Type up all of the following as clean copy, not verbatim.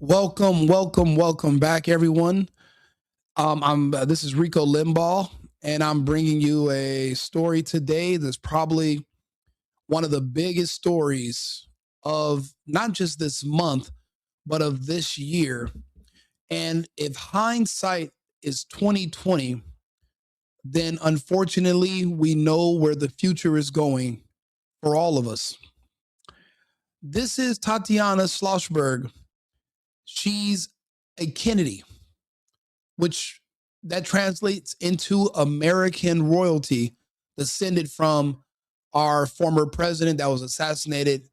Welcome back, everyone. I'm This is Rico Limbaugh, and I'm bringing you a story today that's probably one of the biggest stories of not just this month, but of this year. And if hindsight is 2020, then unfortunately we know where the future is going for all of us. This is Tatiana Schlossberg. She's a Kennedy, which that translates into American royalty, descended from our former president that was assassinated,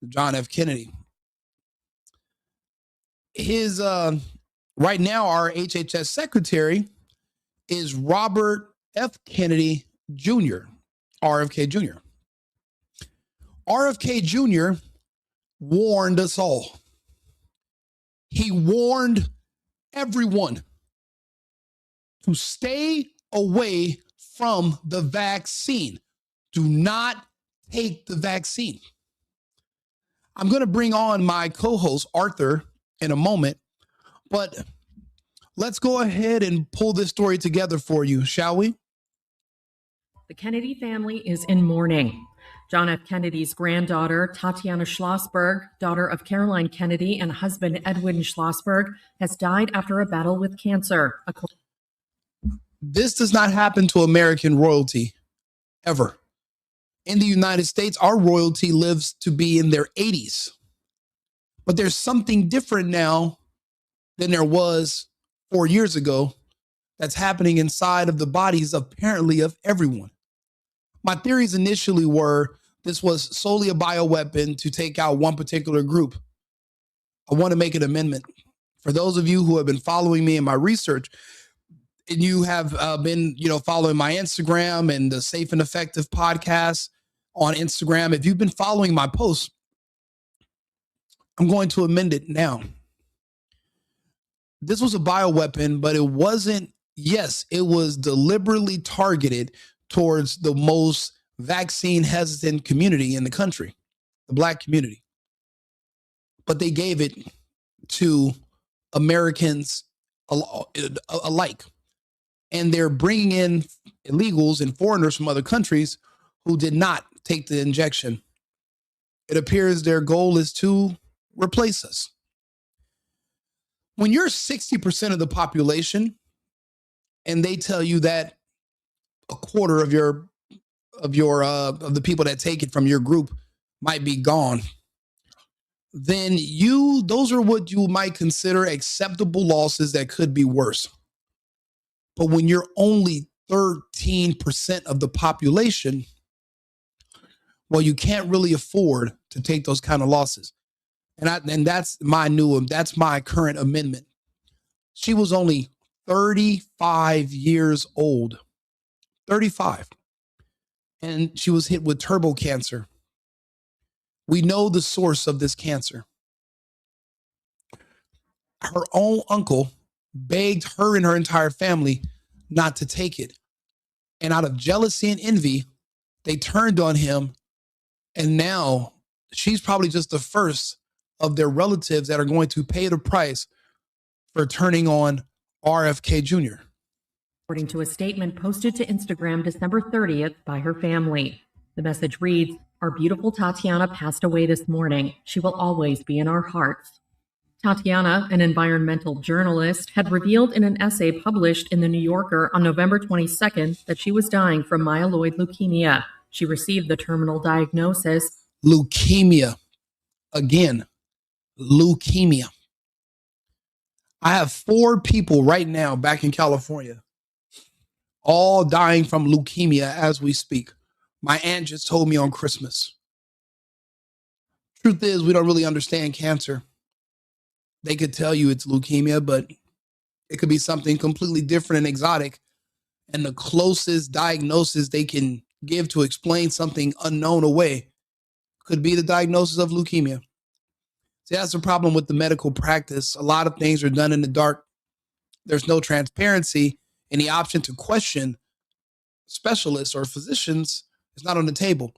John F. Kennedy. His right now, our HHS secretary is Robert F. Kennedy Jr., RFK Jr. RFK Jr. warned us all. He warned everyone to stay away from the vaccine. Do not take the vaccine. I'm going to bring on my co-host, Arthur, in a moment, but let's go ahead and pull this story together for you, shall we? The Kennedy family is in mourning. John F. Kennedy's granddaughter, Tatiana Schlossberg, daughter of Caroline Kennedy and husband Edwin Schlossberg, has died after a battle with cancer. This does not happen to American royalty, ever. In the United States, our royalty lives to be in their 80s. But there's something different now than there was 4 years ago that's happening inside of the bodies, apparently, of everyone. My theories initially were this was solely a bioweapon to take out one particular group. I want to make an amendment. For those of you who have been following me in my research, and you have been, following my Instagram and the Safe and Effective podcast on Instagram, if you've been following my posts, I'm going to amend it now. This was a bioweapon, but it wasn't. Yes, it was deliberately targeted towards the most vaccine hesitant community in the country, the Black community. But they gave it to Americans alike. And they're bringing in illegals and foreigners from other countries who did not take the injection. It appears their goal is to replace us. When you're 60% of the population and they tell you that a quarter of the people that take it from your group might be gone, then those are what you might consider acceptable losses that could be worse. But when you're only 13% of the population, well, you can't really afford to take those kind of losses. And that's my current amendment. She was only 35 years old. 35. And she was hit with turbo cancer. We know the source of this cancer. Her own uncle begged her and her entire family not to take it. And out of jealousy and envy, they turned on him. And now she's probably just the first of their relatives that are going to pay the price for turning on RFK Jr. According to a statement posted to Instagram December 30th by her family. The message reads, "Our beautiful Tatiana passed away this morning. She will always be in our hearts." Tatiana, an environmental journalist, had revealed in an essay published in The New Yorker on November 22nd that she was dying from myeloid leukemia. She received the terminal diagnosis. Leukemia. Again, leukemia. I have 4 people right now back in California, all dying from leukemia as we speak. My aunt just told me on Christmas. Truth is, we don't really understand cancer. They could tell you it's leukemia, but it could be something completely different and exotic. And the closest diagnosis they can give to explain something unknown away could be the diagnosis of leukemia. See, that's the problem with the medical practice. A lot of things are done in the dark. There's no transparency, and the option to question specialists or physicians is not on the table,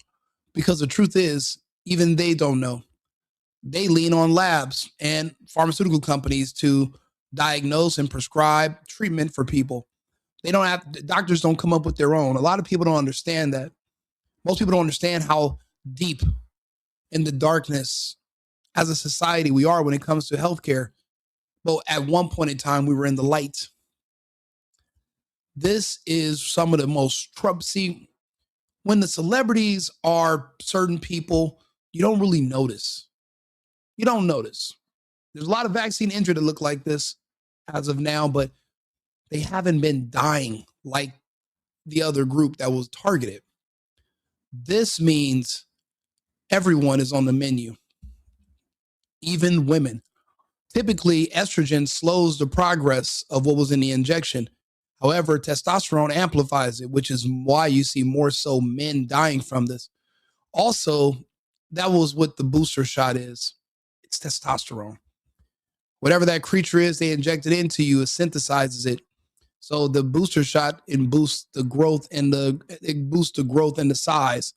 because the truth is, even they don't know. They lean on labs and pharmaceutical companies to diagnose and prescribe treatment for people. They don't have, doctors don't come up with their own. A lot of people don't understand that. Most people don't understand how deep in the darkness as a society we are when it comes to healthcare. But at one point in time, we were in the light. This is some of the most see, when the celebrities are certain people, you don't really notice. You don't notice. There's a lot of vaccine injured that look like this as of now, but they haven't been dying like the other group that was targeted. This means everyone is on the menu, even women. Typically, estrogen slows the progress of what was in the injection. However, testosterone amplifies it, which is why you see more so men dying from this. Also, that was what the booster shot is. It's testosterone. Whatever that creature is they injected into you, it synthesizes it. So the booster shot boosts the growth and the size.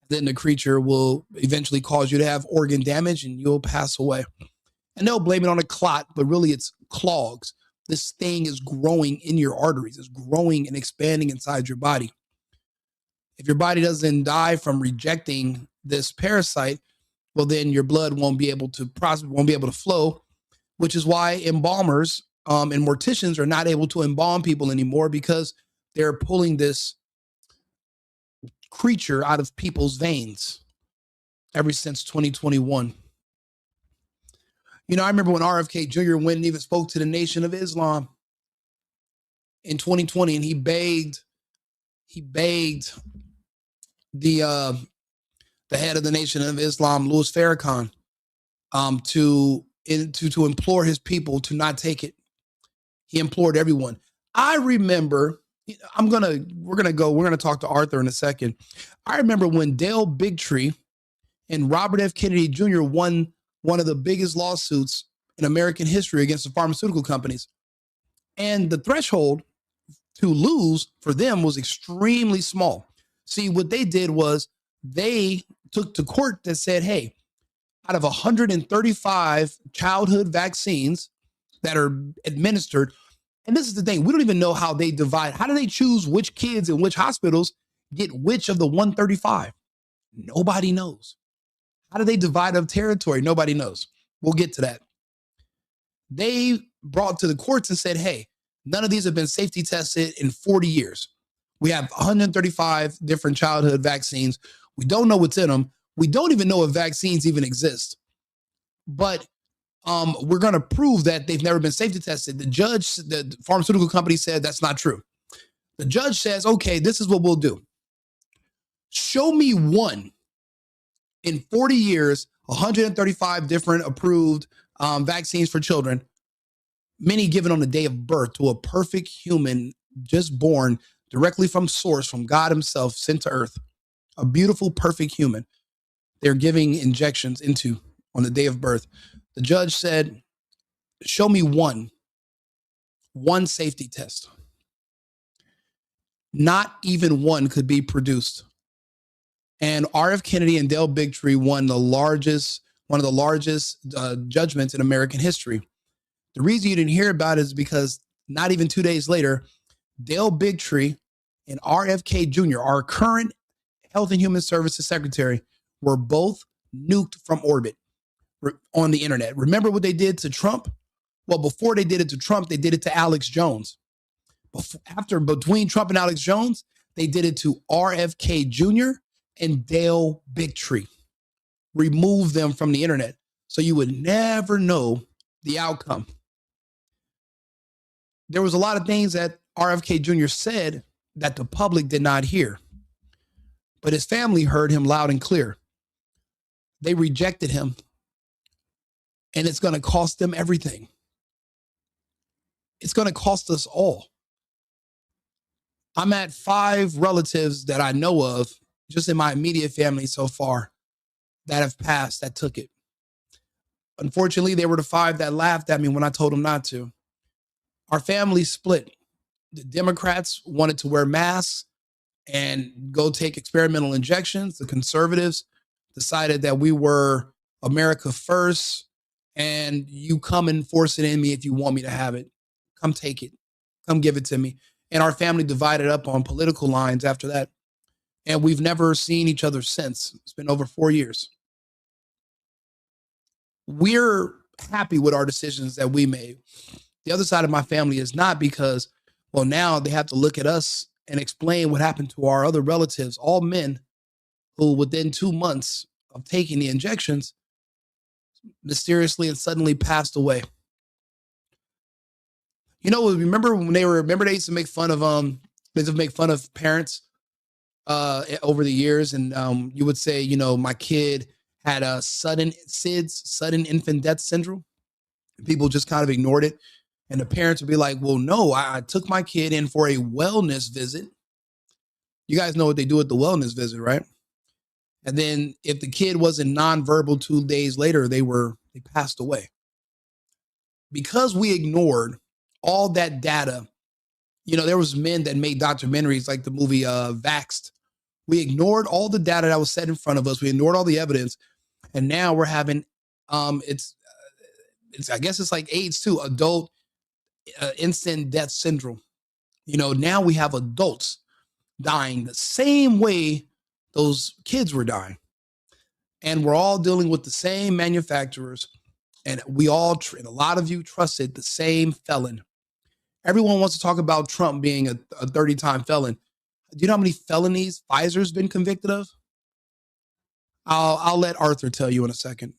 Then the creature will eventually cause you to have organ damage and you'll pass away. And they'll blame it on a clot, but really it's clogs. This thing is growing in your arteries. It's growing and expanding inside your body. If your body doesn't die from rejecting this parasite, well, then your blood won't be able to flow, which is why embalmers and morticians are not able to embalm people anymore because they're pulling this creature out of people's veins ever since 2021. You know, I remember when RFK Jr. went and even spoke to the Nation of Islam in 2020, and he begged the head of the Nation of Islam, Louis Farrakhan, to implore his people to not take it. He implored everyone. I remember, we're gonna talk to Arthur in a second. I remember when Dale Bigtree and Robert F. Kennedy Jr. won one of the biggest lawsuits in American history against the pharmaceutical companies. And the threshold to lose for them was extremely small. See, what they did was they took to court that said, hey, out of 135 childhood vaccines that are administered, and this is the thing, we don't even know how they divide. How do they choose which kids in which hospitals get which of the 135? Nobody knows. How do they divide up territory? Nobody knows. We'll get to that. They brought to the courts and said, hey, none of these have been safety tested in 40 years. We have 135 different childhood vaccines. We don't know what's in them. We don't even know if vaccines even exist. But we're going to prove that they've never been safety tested. The pharmaceutical company said that's not true. The judge says, okay, this is what we'll do. Show me one in 40 years, 135 different approved vaccines for children, many given on the day of birth to a perfect human just born directly from source, from God himself, sent to earth. A beautiful, perfect human. They're giving injections into on the day of birth. The judge said, show me one safety test. Not even one could be produced. And R.F. Kennedy and Dale Bigtree won one of the largest judgments in American history. The reason you didn't hear about it is because not even 2 days later, Dale Bigtree and RFK Jr., our current Health and Human Services Secretary, were both nuked from orbit on the internet. Remember what they did to Trump? Well, before they did it to Trump, they did it to Alex Jones. Between Trump and Alex Jones, they did it to RFK Jr. and Dale Bigtree. Remove them from the internet so you would never know the outcome. There was a lot of things that RFK Jr. said that the public did not hear, but his family heard him loud and clear. They rejected him, and it's going to cost them everything. It's going to cost us all. I'm at 5 relatives that I know of, just in my immediate family so far, that have passed, that took it. Unfortunately, they were the 5 that laughed at me when I told them not to. Our family split. The Democrats wanted to wear masks and go take experimental injections. The conservatives decided that we were America first, and you come and force it in me if you want me to have it. Come take it. Come give it to me. And our family divided up on political lines after that. And we've never seen each other since. It's been over 4 years. We're happy with our decisions that we made. The other side of my family is not, because, well, now they have to look at us and explain what happened to our other relatives, all men who within 2 months of taking the injections mysteriously and suddenly passed away. You know, remember when they used to make fun of parents over the years, and you would say, you know, my kid had a sudden infant death syndrome. People just kind of ignored it. And the parents would be like, well, no, I took my kid in for a wellness visit. You guys know what they do at the wellness visit, right? And then if the kid wasn't nonverbal 2 days later, they passed away. Because we ignored all that data, you know, there was men that made documentaries like the movie Vaxxed. We ignored all the data that was set in front of us. We ignored all the evidence. And now we're having, it's I guess it's like AIDS too, adult instant death syndrome. You know, now we have adults dying the same way those kids were dying. And we're all dealing with the same manufacturers. And we all, and a lot of you trusted the same felon. Everyone wants to talk about Trump being a 30-time felon. Do you know how many felonies Pfizer's been convicted of? I'll let Arthur tell you in a second.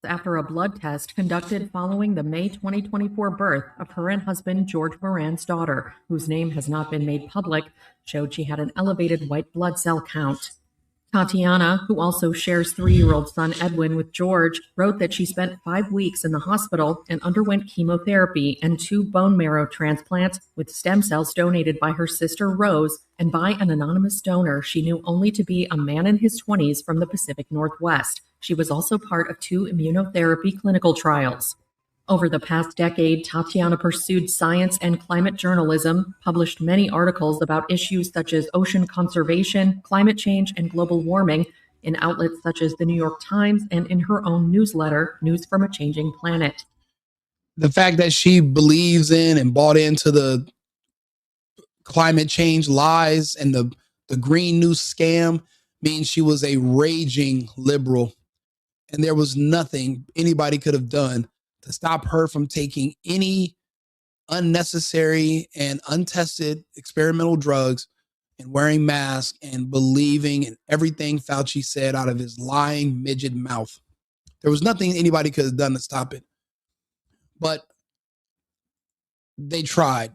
After a blood test conducted following the May 2024 birth of her and husband George Moran's daughter, whose name has not been made public, showed she had an elevated white blood cell count. Tatiana, who also shares 3-year-old son Edwin with George, wrote that she spent 5 weeks in the hospital and underwent chemotherapy and 2 bone marrow transplants with stem cells donated by her sister Rose and by an anonymous donor she knew only to be a man in his 20s from the Pacific Northwest. She was also part of 2 immunotherapy clinical trials. Over the past decade, Tatiana pursued science and climate journalism, published many articles about issues such as ocean conservation, climate change, and global warming in outlets such as the New York Times and in her own newsletter, News from a Changing Planet. The fact that she believes in and bought into the climate change lies and the green news scam means she was a raging liberal. And there was nothing anybody could have done to stop her from taking any unnecessary and untested experimental drugs and wearing masks and believing in everything Fauci said out of his lying midget mouth. There was nothing anybody could have done to stop it. But they tried.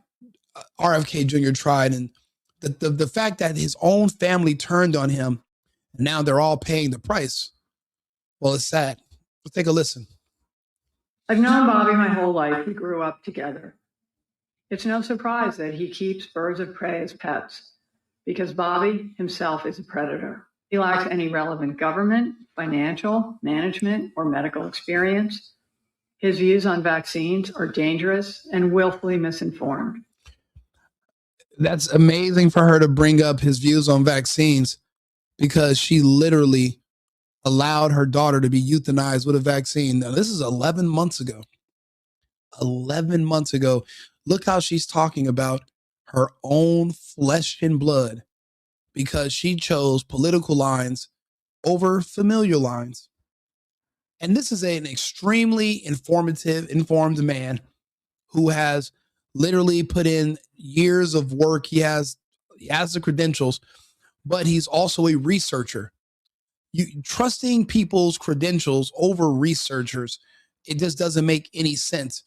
RFK Jr. tried. And the fact that his own family turned on him, and now they're all paying the price, well, it's sad. Let's take a listen. I've known Bobby my whole life. We grew up together. It's no surprise that he keeps birds of prey as pets, because Bobby himself is a predator. He lacks any relevant government, financial, management, or medical experience. His views on vaccines are dangerous and willfully misinformed. That's amazing for her to bring up his views on vaccines, because she literally allowed her daughter to be euthanized with a vaccine. Now, this is 11 months ago. 11 months ago. Look how she's talking about her own flesh and blood, because she chose political lines over familial lines. And this is an extremely informed man who has literally put in years of work. He has the credentials, but he's also a researcher. Trusting people's credentials over researchers, it just doesn't make any sense.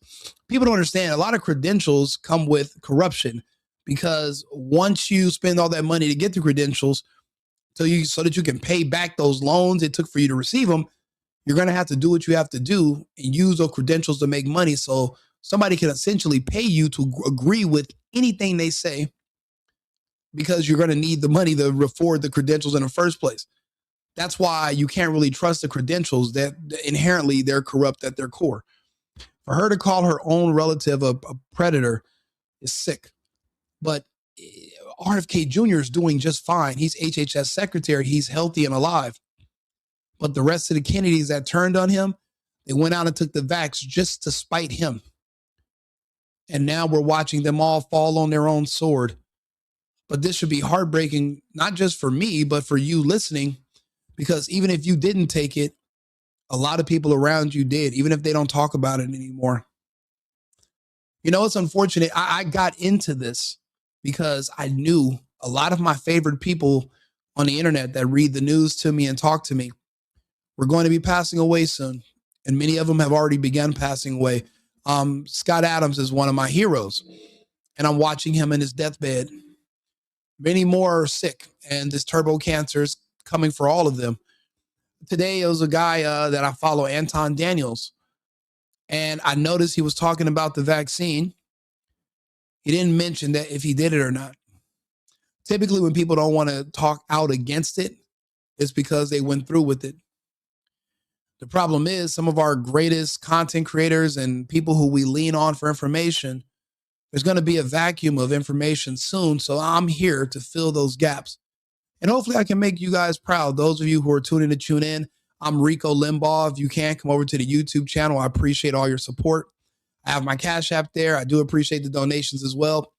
People don't understand a lot of credentials come with corruption, because once you spend all that money to get the credentials so that you can pay back those loans it took for you to receive them, you're going to have to do what you have to do and use those credentials to make money. So somebody can essentially pay you to agree with anything they say, because you're going to need the money to afford the credentials in the first place. That's why you can't really trust the credentials, that inherently they're corrupt at their core. For her to call her own relative a predator is sick. But RFK Jr. is doing just fine. He's HHS secretary. He's healthy and alive. But the rest of the Kennedys that turned on him, they went out and took the vax just to spite him. And now we're watching them all fall on their own sword. But this should be heartbreaking, not just for me, but for you listening, because even if you didn't take it, a lot of people around you did, even if they don't talk about it anymore. You know, it's unfortunate. I got into this because I knew a lot of my favorite people on the internet that read the news to me and talk to me were going to be passing away soon. And many of them have already begun passing away. Scott Adams is one of my heroes, and I'm watching him in his deathbed. Many more are sick, and this turbo cancer is coming for all of them. Today, it was a guy that I follow, Anton Daniels, and I noticed he was talking about the vaccine. He didn't mention that if he did it or not. Typically, when people don't want to talk out against it, it's because they went through with it. The problem is some of our greatest content creators and people who we lean on for information, there's going to be a vacuum of information soon. So I'm here to fill those gaps. And hopefully I can make you guys proud. Those of you who are tuning to tune in, I'm Rico Limbaugh. If you can, come over to the YouTube channel. I appreciate all your support. I have my Cash App there. I do appreciate the donations as well.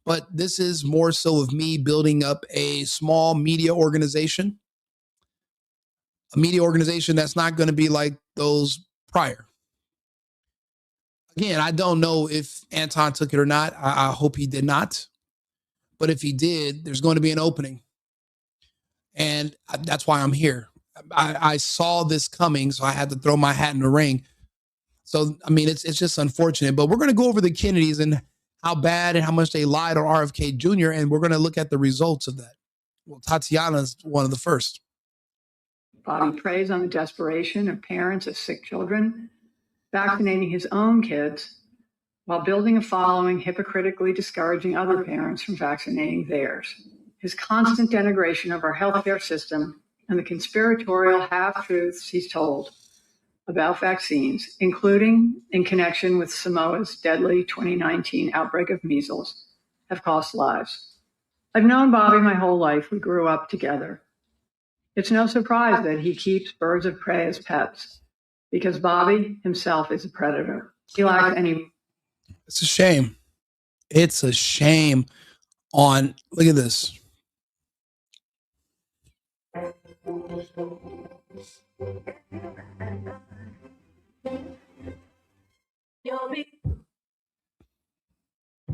But this is more so of me building up a small media organization. A media organization that's not going to be like those prior. Again, I don't know if Anton took it or not. I hope he did not. But if he did, there's going to be an opening. And that's why I'm here. I saw this coming, so I had to throw my hat in the ring. So, I mean, it's just unfortunate. But we're going to go over the Kennedys and how bad and how much they lied on RFK Jr., and we're going to look at the results of that. Well, Tatiana's one of the first. Bobby preys on the desperation of parents of sick children, vaccinating his own kids while building a following hypocritically discouraging other parents from vaccinating theirs. His constant denigration of our healthcare system and the conspiratorial half-truths he's told about vaccines, including in connection with Samoa's deadly 2019 outbreak of measles, have cost lives. I've known Bobby my whole life. We grew up together. It's no surprise that he keeps birds of prey as pets, because Bobby himself is a predator. He lacks any. It's a shame. It's a shame on, look at this.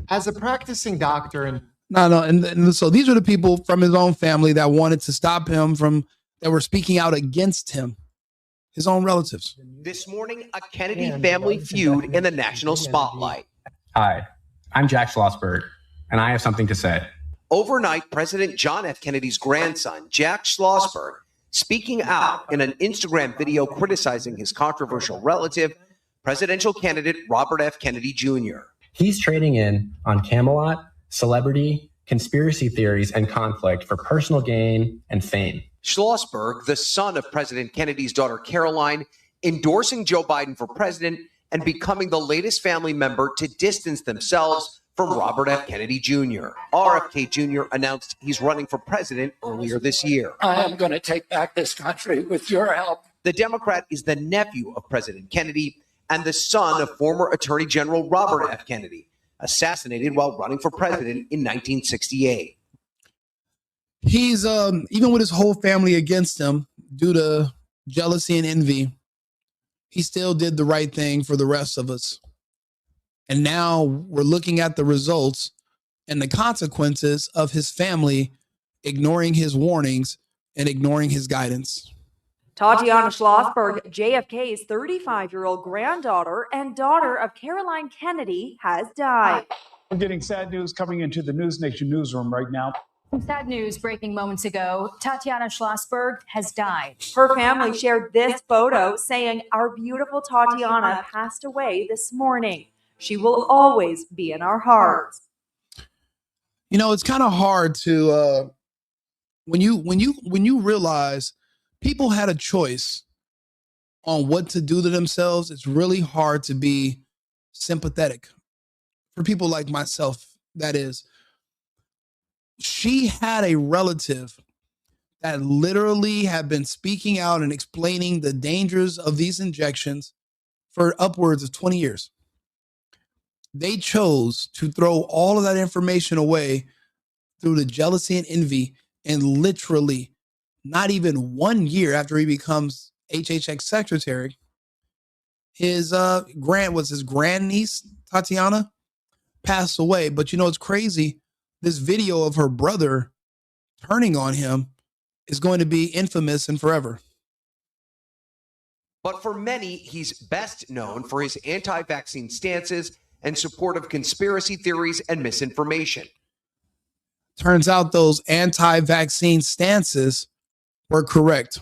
As a practicing doctor and and so these are the people from his own family that wanted to stop him from, that were speaking out against him, his own relatives. This morning, a Kennedy family feud in the national spotlight. Hi, I'm Jack Schlossberg, and I have something to say. Overnight, President John F. Kennedy's grandson, Jack Schlossberg, speaking out in an Instagram video criticizing his controversial relative, presidential candidate Robert F. Kennedy Jr. He's trading in on Camelot, celebrity, conspiracy theories, and conflict for personal gain and fame. Schlossberg, the son of President Kennedy's daughter Caroline, endorsing Joe Biden for president and becoming the latest family member to distance themselves from Robert F. Kennedy Jr. RFK Jr. announced he's running for president earlier this year. I am going to take back this country with your help. The Democrat is the nephew of President Kennedy and the son of former Attorney General Robert F. Kennedy, assassinated while running for president in 1968. He's, even with his whole family against him due to jealousy and envy, he still did the right thing for the rest of us. And now we're looking at the results and the consequences of his family ignoring his warnings and ignoring his guidance. Tatiana Schlossberg, JFK's 35-year-old granddaughter and daughter of Caroline Kennedy, has died. We're getting sad news coming into the News Nation newsroom right now. Sad news breaking moments ago. Tatiana Schlossberg has died. Her family shared this photo saying, "Our beautiful Tatiana passed away this morning. She will always be in our hearts." You know, it's kind of hard to when you realize people had a choice on what to do to themselves. It's really hard to be sympathetic for people like myself. That is, she had a relative that literally have been speaking out and explaining the dangers of these injections for upwards of 20 years. They chose to throw all of that information away through the jealousy and envy, and literally not even 1 year after he becomes HHX secretary, his grandniece, Tatiana, passed away. But you know, it's crazy. This video of her brother turning on him is going to be infamous and forever. But for many, he's best known for his anti-vaccine stances and support of conspiracy theories and misinformation. Turns out those anti-vaccine stances were correct.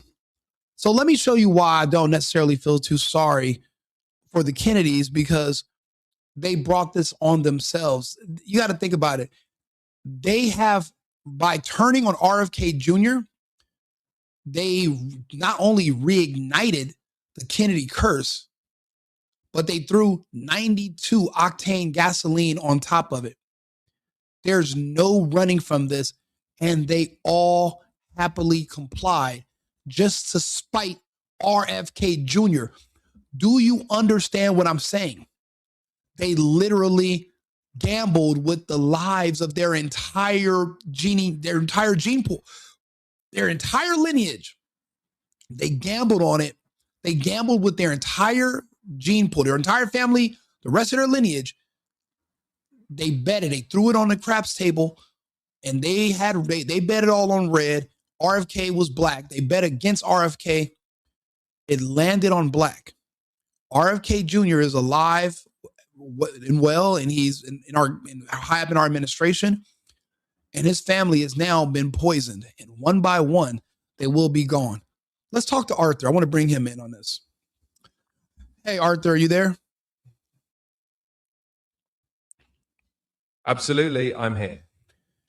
So let me show you why I don't necessarily feel too sorry for the Kennedys, because they brought this on themselves. You got to think about it. They have, by turning on RFK Jr., they not only reignited the Kennedy curse, but they threw 92 octane gasoline on top of it. There's no running from this, and they all happily complied just to spite RFK Jr. Do you understand what I'm saying? They literally gambled with the lives of their entire gene pool, their entire lineage. They gambled on it. They gambled with their entire gene pool, their entire family, the rest of their lineage. They betted. They threw it on the craps table, and they bet it all on red. RFK was black. They bet against RFK. It landed on black. RFK Jr. is alive and well, and he's high up in our administration, and his family has now been poisoned, and one by one, they will be gone. Let's talk to Arthur. I want to bring him in on this. Hey, Arthur, are you there? Absolutely, I'm here.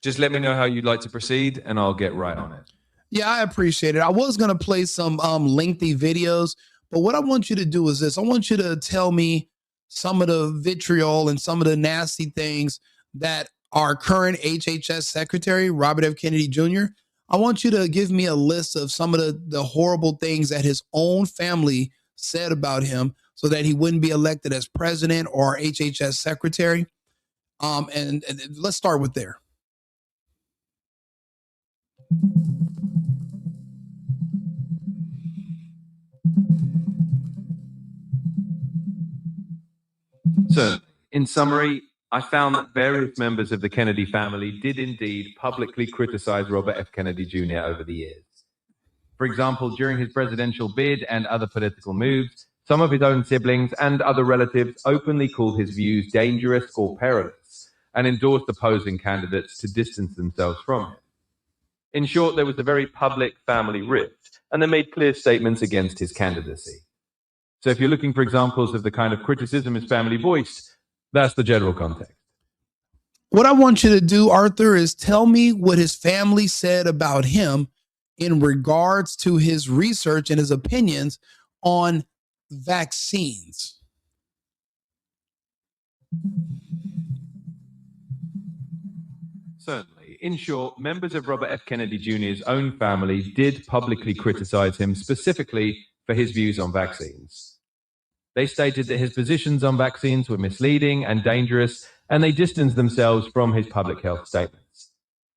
Just let me know how you'd like to proceed, and I'll get right on it. Yeah, I appreciate it. I was going to play some lengthy videos, but what I want you to do is this. I want you to tell me some of the vitriol and some of the nasty things that our current HHS secretary, Robert F. Kennedy Jr., I want you to give me a list of some of the horrible things that his own family said about him so that he wouldn't be elected as president or HHS secretary. And let's start with there. So, in summary, I found that various members of the Kennedy family did indeed publicly criticize Robert F. Kennedy Jr. over the years. For example, during his presidential bid and other political moves, some of his own siblings and other relatives openly called his views dangerous or perilous and endorsed opposing candidates to distance themselves from him. In short, there was a very public family rift, and they made clear statements against his candidacy. So if you're looking for examples of the kind of criticism his family voiced, that's the general context. What I want you to do, Arthur, is tell me what his family said about him in regards to his research and his opinions on vaccines. Certainly. In short, members of Robert F. Kennedy Jr.'s own family did publicly criticize him specifically for his views on vaccines. They stated that his positions on vaccines were misleading and dangerous, and they distanced themselves from his public health statements.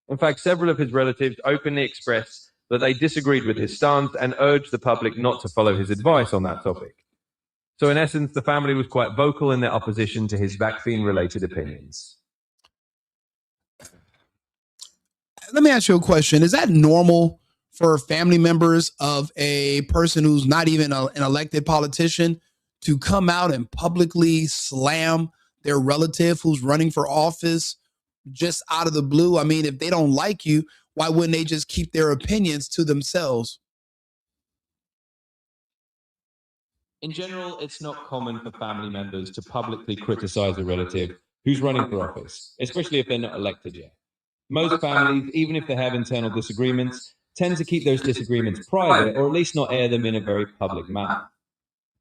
In fact, several of his relatives openly expressed that they disagreed with his stance and urged the public not to follow his advice on that topic. So in essence, the family was quite vocal in their opposition to his vaccine-related opinions. Let me ask you a question. Is that normal for family members of a person who's not even an elected politician to come out and publicly slam their relative who's running for office just out of the blue? I mean, if they don't like you, why wouldn't they just keep their opinions to themselves? In general, it's not common for family members to publicly criticize a relative who's running for office, especially if they're not elected yet. Most families, even if they have internal disagreements, tend to keep those disagreements private or at least not air them in a very public manner.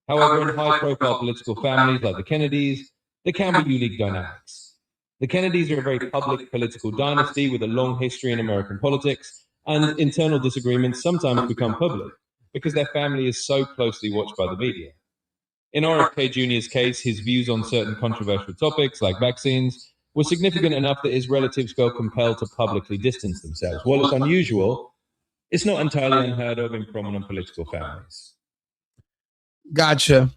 However, in high-profile political families like the Kennedys, there can be unique dynamics. The Kennedys are a very public political dynasty with a long history in American politics, and internal disagreements sometimes become public because their family is so closely watched by the media. In RFK Jr.'s case, his views on certain controversial topics like vaccines were significant enough that his relatives felt compelled to publicly distance themselves. While it's unusual, it's not entirely unheard of in prominent political families. Gotcha.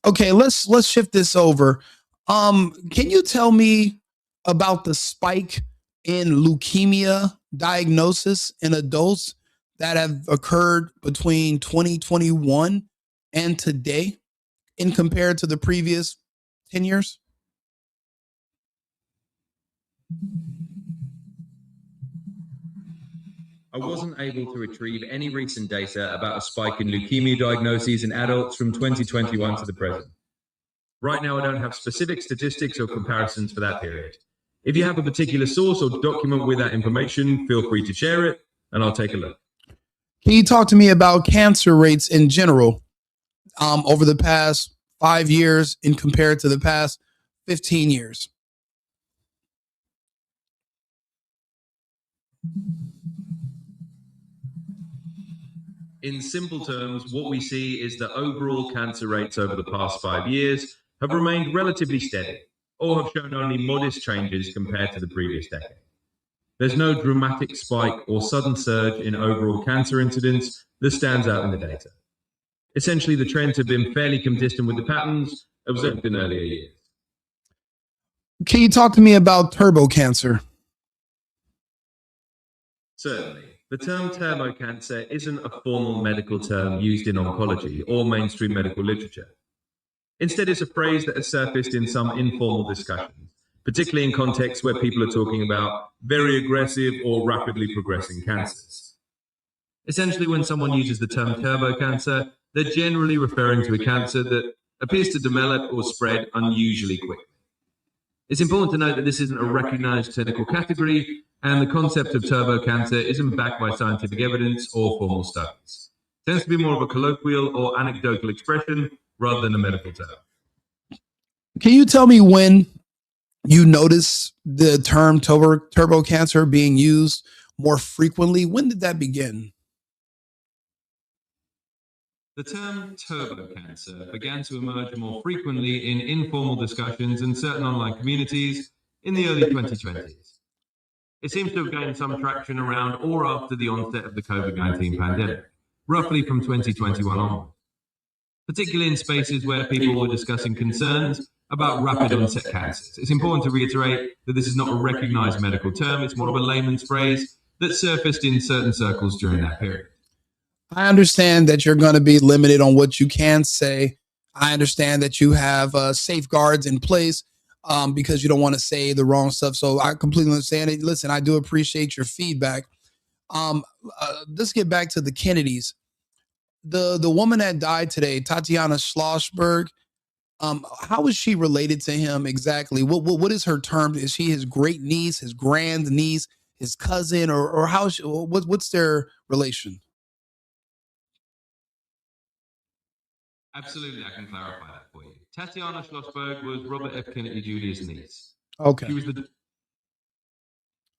Okay, let's shift this over. Can you tell me about the spike in leukemia diagnosis in adults that have occurred between 2021 and today in compared to the previous 10 years? I wasn't able to retrieve any recent data about a spike in leukemia diagnoses in adults from 2021 to the present. Right now, I don't have specific statistics or comparisons for that period. If you have a particular source or document with that information, feel free to share it, and I'll take a look. Can you talk to me about cancer rates in general over the past 5 years in compared to the past 15 years? In simple terms, what we see is that overall cancer rates over the past 5 years have remained relatively steady, or have shown only modest changes compared to the previous decade. There's no dramatic spike or sudden surge in overall cancer incidence that stands out in the data. Essentially, the trends have been fairly consistent with the patterns observed in earlier years. Can you talk to me about turbo cancer? Certainly. The term turbo cancer isn't a formal medical term used in oncology or mainstream medical literature. Instead, it's a phrase that has surfaced in some informal discussions, particularly in contexts where people are talking about very aggressive or rapidly progressing cancers. Essentially, when someone uses the term turbo cancer, they're generally referring to a cancer that appears to develop or spread unusually quickly. It's important to note that this isn't a recognized clinical category, and the concept of turbo cancer isn't backed by scientific evidence or formal studies. It tends to be more of a colloquial or anecdotal expression rather than a medical term. Can you tell me when you noticed the term turbo cancer being used more frequently? When did that begin? The term turbo cancer began to emerge more frequently in informal discussions in certain online communities in the early 2020s. It seems to have gained some traction around or after the onset of the COVID-19 pandemic, roughly from 2021 onward, particularly in spaces where people were discussing concerns about rapid onset cancers. It's important to reiterate that this is not a recognized medical term, it's more of a layman's phrase that surfaced in certain circles during that period. I understand that you're going to be limited on what you can say. I understand that you have safeguards in place because you don't want to say the wrong stuff. So I completely understand it. Listen, I do appreciate your feedback. Let's get back to the Kennedys. The woman that died today, Tatiana Schlossberg, how is she related to him exactly? What is her term? Is she his great niece, his grand niece, his cousin, or how is she, what's their relation? Absolutely, I can clarify that for you. Tatiana Schlossberg was Robert F. Kennedy Jr.'s niece. Okay. She was the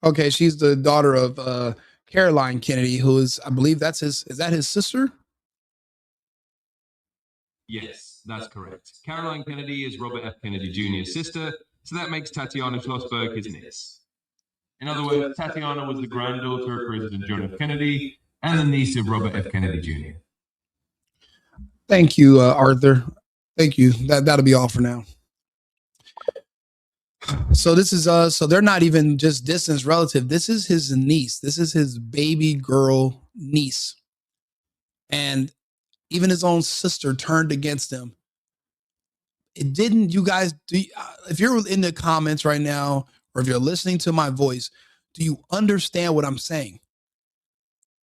Okay, she's the daughter of Caroline Kennedy, who is, I believe that's his, is that his sister? Yes, that's correct. Caroline Kennedy is Robert F. Kennedy Jr.'s sister, so that makes Tatiana Schlossberg his niece. In other words, Tatiana was the granddaughter of President John F. Kennedy and the niece of Robert F. Kennedy Jr. Thank you, Arthur. Thank you. That'll be all for now. So this is so they're not even just distant relative. This is his niece. This is his baby girl niece. And even his own sister turned against him. It didn't, you guys, if you're in the comments right now, or if you're listening to my voice, do you understand what I'm saying?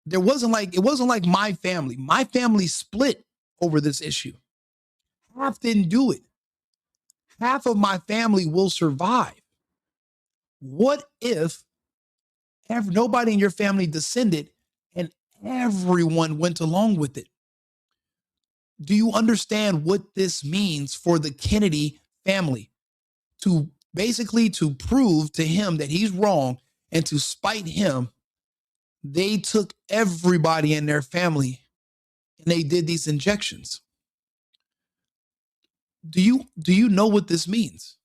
It wasn't like my family. My family split over this issue. Half didn't do it. Half of my family will survive. What if nobody in your family dissented and everyone went along with it? Do you understand what this means for the Kennedy family? To basically to prove to him that he's wrong and to spite him, They took everybody in their family and they did these injections. Do you know what this means?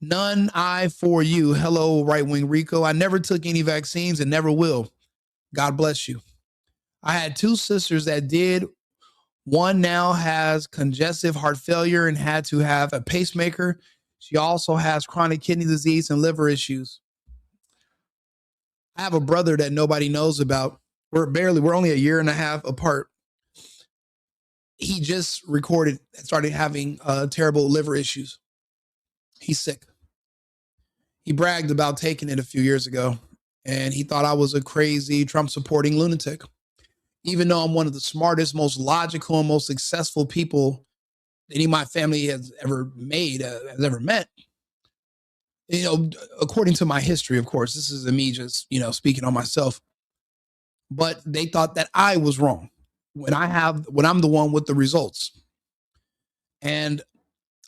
None I for you. Hello, right-wing Rico. I never took any vaccines and never will. God bless you. I had two sisters that did. One now has congestive heart failure and had to have a pacemaker. She also has chronic kidney disease and liver issues. I have a brother that nobody knows about. We're only a year and a half apart. He just started having terrible liver issues. He's sick. He bragged about taking it a few years ago, and he thought I was a crazy Trump supporting lunatic. Even though I'm one of the smartest, most logical, and most successful people any of my family has ever met. You know, according to my history, of course, this is me just, speaking on myself. But they thought that I was wrong when I'm the one with the results. And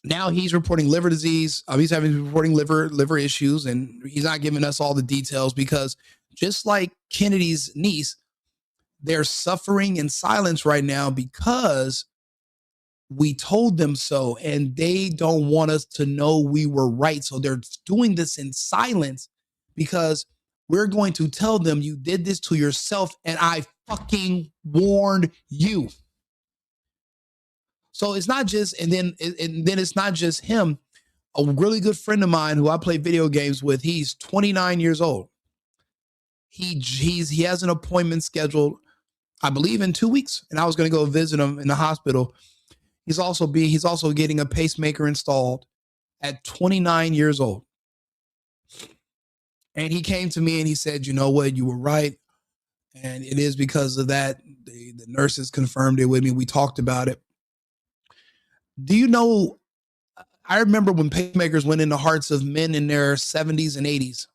now he's reporting liver disease. He's reporting liver issues, and he's not giving us all the details because just like Kennedy's niece, they're suffering in silence right now because we told them so, and they don't want us to know we were right. So they're doing this in silence because we're going to tell them you did this to yourself, and I fucking warned you. So it's not just, and then it's not just him. A really good friend of mine who I play video games with, he's 29 years old. He has an appointment scheduled, I believe, in 2 weeks, and I was going to go visit him in the hospital. He's also getting a pacemaker installed at 29 years old. And he came to me and he said, you know what, you were right. And it is because of that. The nurses confirmed it with me. We talked about it. Do you know, I remember when pacemakers went in the hearts of men in their 70s and 80s,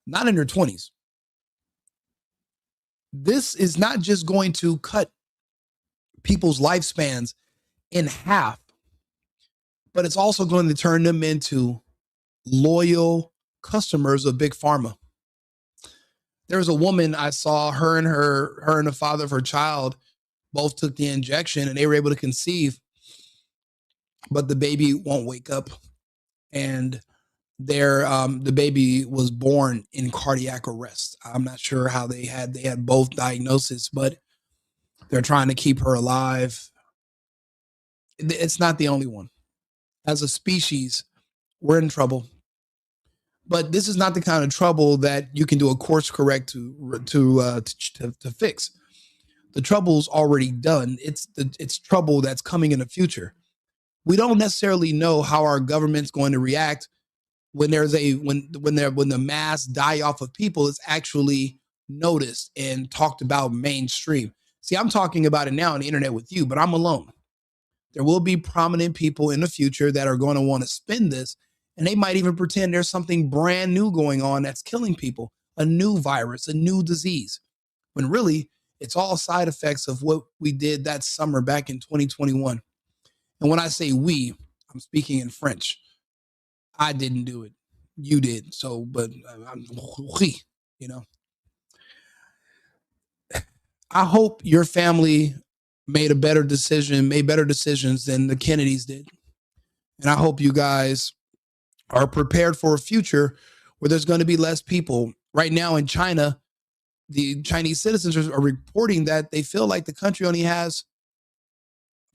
not in their 20s. This is not just going to cut people's lifespans in half, but it's also going to turn them into loyal customers of Big Pharma. There was a woman I saw, her and the father of her child both took the injection and they were able to conceive, but the baby won't wake up. And the baby was born in cardiac arrest. I'm not sure how they had both diagnoses, but they're trying to keep her alive. It's not the only one. As a species, we're in trouble. But this is not the kind of trouble that you can do a course correct to fix. The trouble's already done. It's trouble that's coming in the future. We don't necessarily know how our government's going to react when the mass die off of people is actually noticed and talked about mainstream. See, I'm talking about it now on the internet with you, but I'm alone. There will be prominent people in the future that are going to want to spin this, and they might even pretend there's something brand new going on that's killing people, a new virus, a new disease, when really it's all side effects of what we did that summer back in 2021. And when I say we, I'm speaking in French. I didn't do it. You did. So, but I hope your family made better decisions than the Kennedys did. And I hope you guys are prepared for a future where there's going to be less people. Right now in China, the Chinese citizens are reporting that they feel like the country only has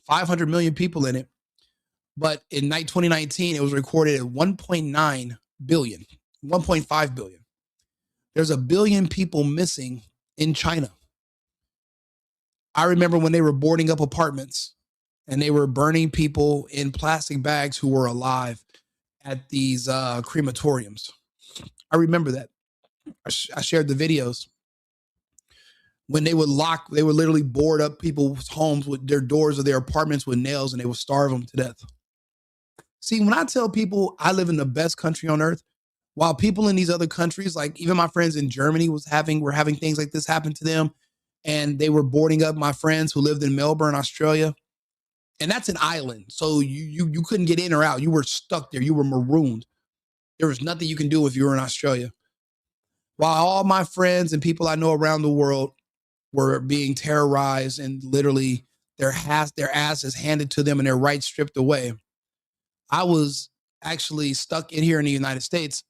500 million people in it. But in 2019, it was recorded at 1.9 billion, 1.5 billion. There's a billion people missing in China. I remember when they were boarding up apartments and they were burning people in plastic bags who were alive at these crematoriums. I remember that. I shared the videos. When they would literally board up people's homes with their doors of their apartments with nails, and they would starve them to death. See, when I tell people I live in the best country on earth, while people in these other countries, like even my friends in Germany were having things like this happen to them, and they were boarding up my friends who lived in Melbourne, Australia. And that's an island. So you couldn't get in or out. You were stuck there. You were marooned. There was nothing you can do if you were in Australia. While all my friends and people I know around the world were being terrorized and literally their asses handed to them and their rights stripped away, I was actually stuck in here in the United States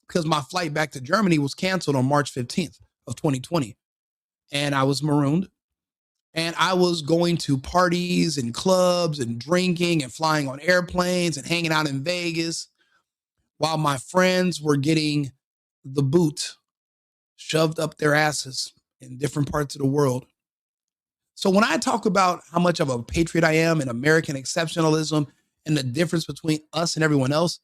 because my flight back to Germany was canceled on March 15th of 2020. And I was marooned. And I was going to parties and clubs and drinking and flying on airplanes and hanging out in Vegas while my friends were getting the boot shoved up their asses in different parts of the world. So when I talk about how much of a patriot I am and American exceptionalism and the difference between us and everyone else,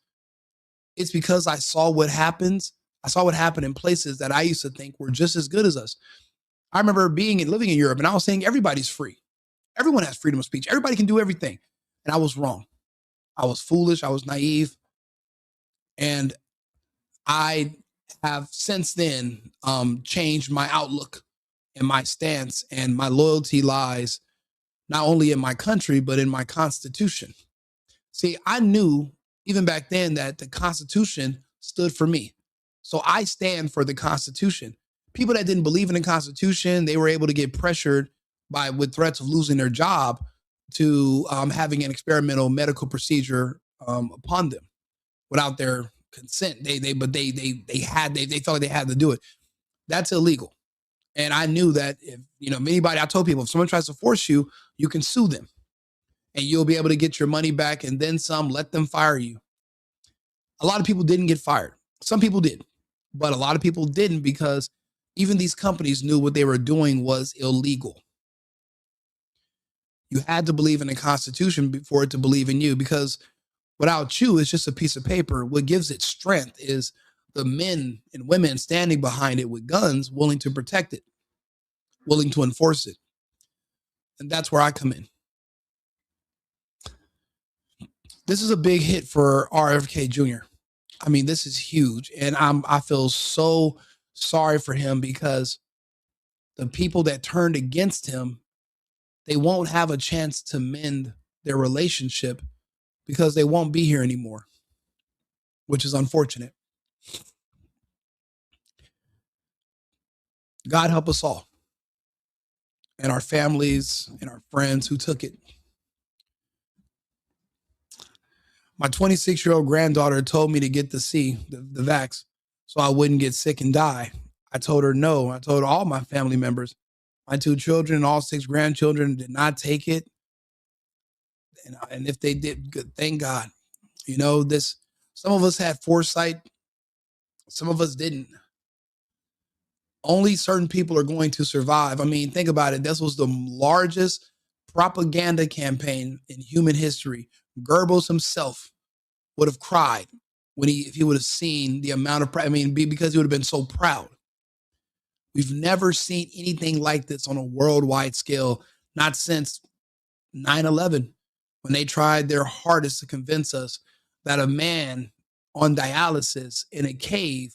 it's because I saw what happens. I saw what happened in places that I used to think were just as good as us. I remember living in Europe, and I was saying everybody's free. Everyone has freedom of speech. Everybody can do everything. And I was wrong. I was foolish. I was naive. And I have since then changed my outlook and my stance, and my loyalty lies not only in my country, but in my Constitution. See, I knew even back then that the Constitution stood for me. So I stand for the Constitution. People that didn't believe in the Constitution, they were able to get pressured with threats of losing their job to having an experimental medical procedure upon them without their consent. They felt like they had to do it. That's illegal. And I knew that if, I told people, if someone tries to force you, you can sue them and you'll be able to get your money back and then some. Let them fire you. A lot of people didn't get fired. Some people did, but a lot of people didn't because even these companies knew what they were doing was illegal. You had to believe in the Constitution for it to believe in you, because without you, it's just a piece of paper. What gives it strength is the men and women standing behind it with guns, willing to protect it, willing to enforce it. And that's where I come in. This is a big hit for RFK Jr. I mean, this is huge. And I feel so sorry for him, because the people that turned against him, they won't have a chance to mend their relationship because they won't be here anymore, which is unfortunate. God help us all and our families and our friends who took it. My 26-year-old granddaughter told me to get the vax, so I wouldn't get sick and die. I told her no. I told all my family members. My 2 children and all 6 grandchildren did not take it. And if they did, good, thank God. Some of us had foresight. Some of us didn't. Only certain people are going to survive. I mean, think about it. This was the largest propaganda campaign in human history. Goebbels himself would have cried if he would have seen the amount of, because he would have been so proud. We've never seen anything like this on a worldwide scale, not since 9/11, when they tried their hardest to convince us that a man on dialysis in a cave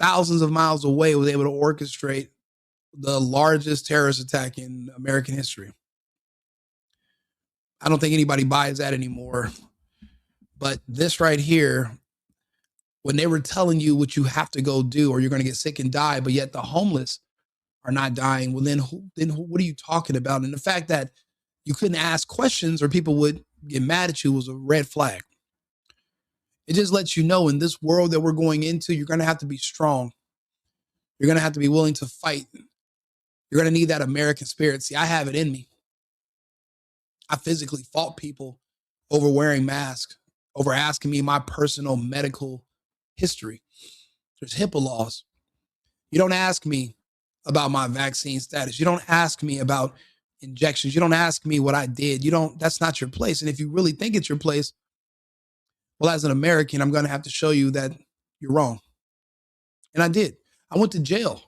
thousands of miles away was able to orchestrate the largest terrorist attack in American history. I don't think anybody buys that anymore. But this right here, when they were telling you what you have to go do or you're going to get sick and die, but yet the homeless are not dying, well, then what are you talking about? And the fact that you couldn't ask questions or people would get mad at you was a red flag. It just lets you know, in this world that we're going into, you're going to have to be strong. You're going to have to be willing to fight. You're going to need that American spirit. See, I have it in me. I physically fought people over wearing masks, over asking me my personal medical history. There's HIPAA laws. You don't ask me about my vaccine status. You don't ask me about injections. You don't ask me what I did. That's not your place. And if you really think it's your place, well, as an American, I'm going to have to show you that you're wrong. And I did. I went to jail.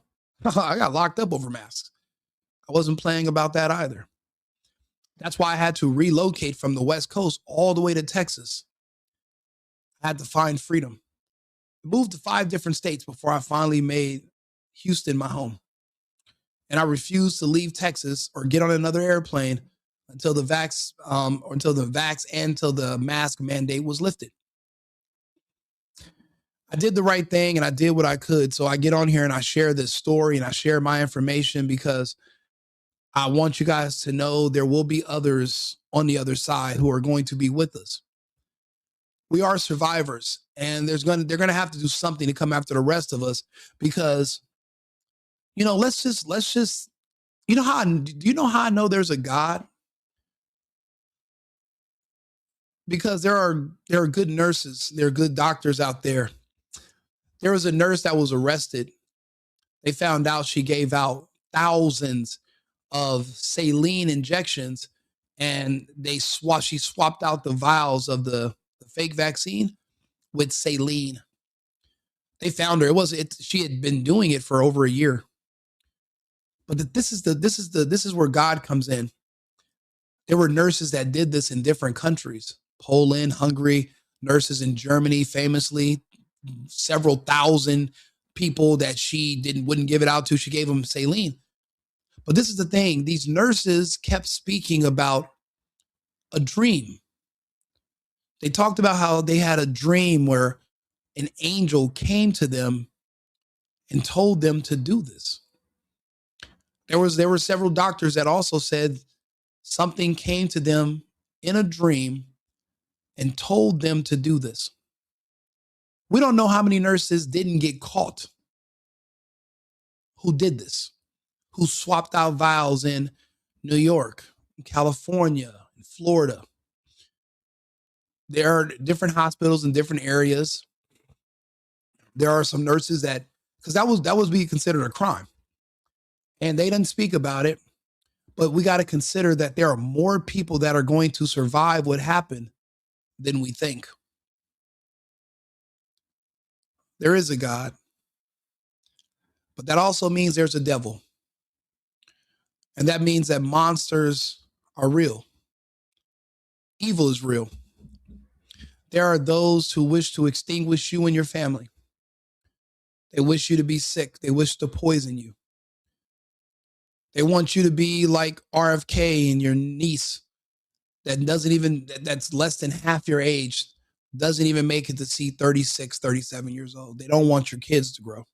I got locked up over masks. I wasn't playing about that either. That's why I had to relocate from the West Coast all the way to Texas. I had to find freedom. I moved to 5 different states before I finally made Houston my home. And I refused to leave Texas or get on another airplane until the vax and until the mask mandate was lifted. I did the right thing and I did what I could. So I get on here and I share this story and I share my information because I want you guys to know there will be others on the other side who are going to be with us. We are survivors, and they're going to have to do something to come after the rest of us because, let's just, do you know how I know there's a God? Because there are good nurses, there are good doctors out there. There was a nurse that was arrested. They found out she gave out thousands of saline injections, and she swapped out the vials of the fake vaccine with saline. They found her. She had been doing it for over a year. But this is where God comes in. There were nurses that did this in different countries. Poland, Hungary, nurses in Germany, famously, several thousand people that she wouldn't give it out to. She gave them saline. But this is the thing. These nurses kept speaking about a dream. They talked about how they had a dream where an angel came to them and told them to do this. There were several doctors that also said something came to them in a dream and told them to do this. We don't know how many nurses didn't get caught who did this, who swapped out vials in New York, California, Florida. There are different hospitals in different areas. There are some nurses because that was being considered a crime. And they didn't speak about it. But we got to consider that there are more people that are going to survive what happened than we think. There is a God. But that also means there's a devil. And that means that monsters are real. Evil is real. There are those who wish to extinguish you and your family. They wish you to be sick. They wish to poison you. They want you to be like RFK and your niece that's less than half your age, doesn't even make it to see 36, 37 years old. They don't want your kids to grow.